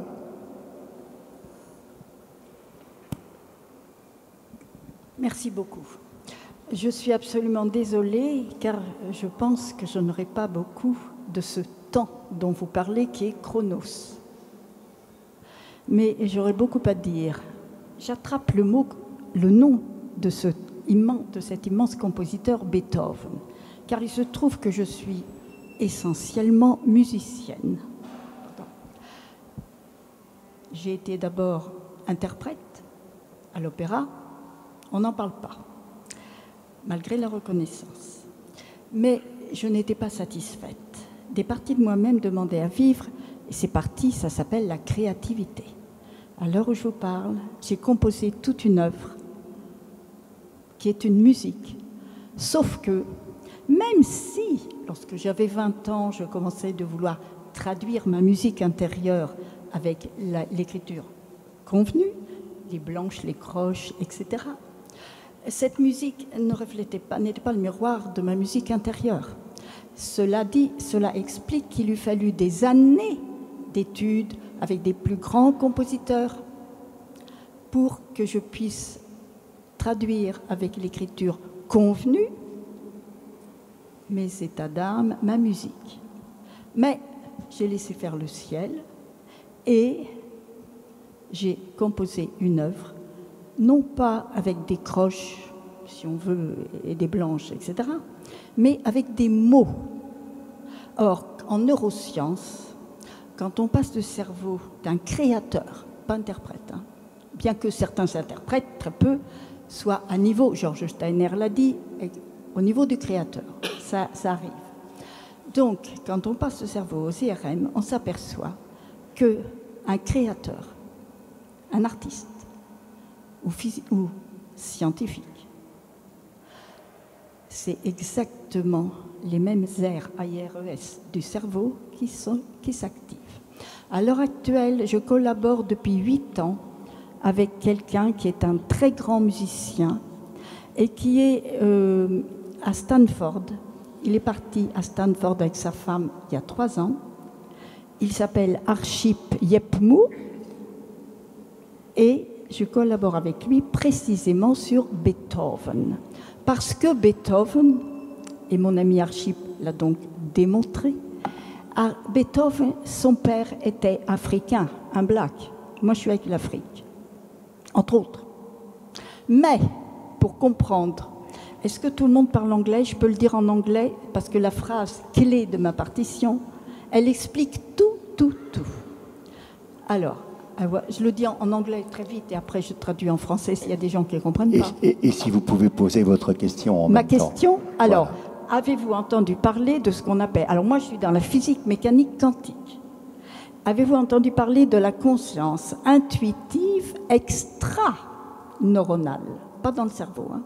Merci beaucoup. Je suis absolument désolée, car je pense que je n'aurai pas beaucoup de ce temps dont vous parlez, qui est chronos. Mais j'aurais beaucoup à dire. J'attrape le nom de cet immense compositeur Beethoven, car il se trouve que je suis essentiellement musicienne. J'ai été d'abord interprète à l'opéra, on n'en parle pas, malgré la reconnaissance. Mais je n'étais pas satisfaite. Des parties de moi-même demandaient à vivre, et ces parties, ça s'appelle la créativité. À l'heure où je vous parle, j'ai composé toute une œuvre qui est une musique. Sauf que, même si, lorsque j'avais 20 ans, je commençais de vouloir traduire ma musique intérieure avec l'écriture convenue, les blanches, les croches, etc., cette musique n'était pas le miroir de ma musique intérieure. Cela dit, cela explique qu'il eût fallu des années d'études avec des plus grands compositeurs pour que je puisse traduire avec l'écriture convenue mes états d'âme, ma musique. Mais j'ai laissé faire le ciel et j'ai composé une œuvre, non pas avec des croches, si on veut, et des blanches, etc., mais avec des mots. Or, en neurosciences, quand on passe le cerveau d'un créateur, pas interprète, hein, bien que certains interprètes, très peu, soient à niveau, Georges Steiner l'a dit, au niveau du créateur. Ça arrive. Donc, quand on passe le cerveau au CRM, on s'aperçoit que un créateur, un artiste ou scientifique, c'est exactement les mêmes aires AIRES du cerveau qui s'activent. À l'heure actuelle, je collabore depuis 8 ans avec quelqu'un qui est un très grand musicien et qui est à Stanford. Il est parti à Stanford avec sa femme il y a 3 ans. Il s'appelle Archip Yepmou et je collabore avec lui précisément sur Beethoven. Parce que Beethoven, et mon ami Archip l'a donc démontré, Beethoven, son père était africain, un black. Moi, je suis avec l'Afrique, entre autres. Mais, pour comprendre, est-ce que tout le monde parle anglais? Je peux le dire en anglais, parce que la phrase clé de ma partition, elle explique tout. Alors, je le dis en anglais très vite, et après je traduis en français s'il y a des gens qui ne comprennent pas. Et si vous pouvez poser votre question en Ma même temps. question, alors... Voilà. Avez-vous entendu parler de ce qu'on appelle... Alors moi, je suis dans la physique mécanique quantique. Avez-vous entendu parler de la conscience intuitive extra-neuronale? Pas dans le cerveau. Hein.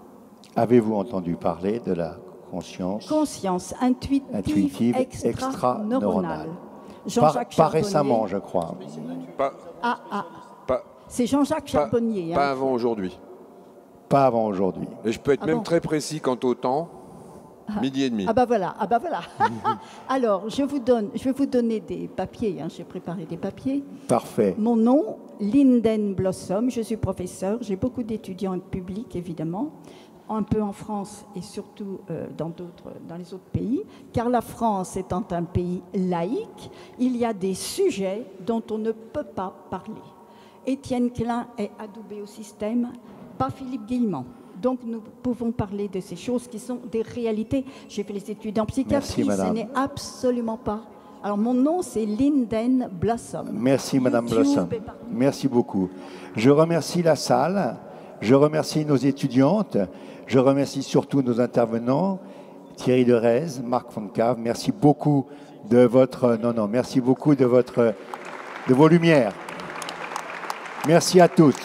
Avez-vous entendu parler de la conscience intuitive extra-neuronale? Jean-Jacques pas Charbonnier. récemment, je crois. C'est Jean-Jacques Charbonnier. Pas avant aujourd'hui. Pas avant aujourd'hui. Et je peux être même bon très précis quant au temps. Midi et demi. Ah bah voilà. Alors, je vais vous donner des papiers. Hein. J'ai préparé des papiers. Parfait. Mon nom, Linden Blossom. Je suis professeur. J'ai beaucoup d'étudiants publics, évidemment, un peu en France et surtout dans les autres pays. Car la France étant un pays laïque, il y a des sujets dont on ne peut pas parler. Étienne Klein est adoubé au système, pas Philippe Guillemont. Donc nous pouvons parler de ces choses qui sont des réalités. J'ai fait les études en psychiatrie, ce n'est absolument pas. Alors mon nom c'est Linden Blossom. Merci Madame Blossom. Merci beaucoup. Je remercie la salle, je remercie nos étudiantes, je remercie surtout nos intervenants, Thierry Derez, Marc Foncave. Merci beaucoup de votre... merci beaucoup de vos lumières. Merci à tous.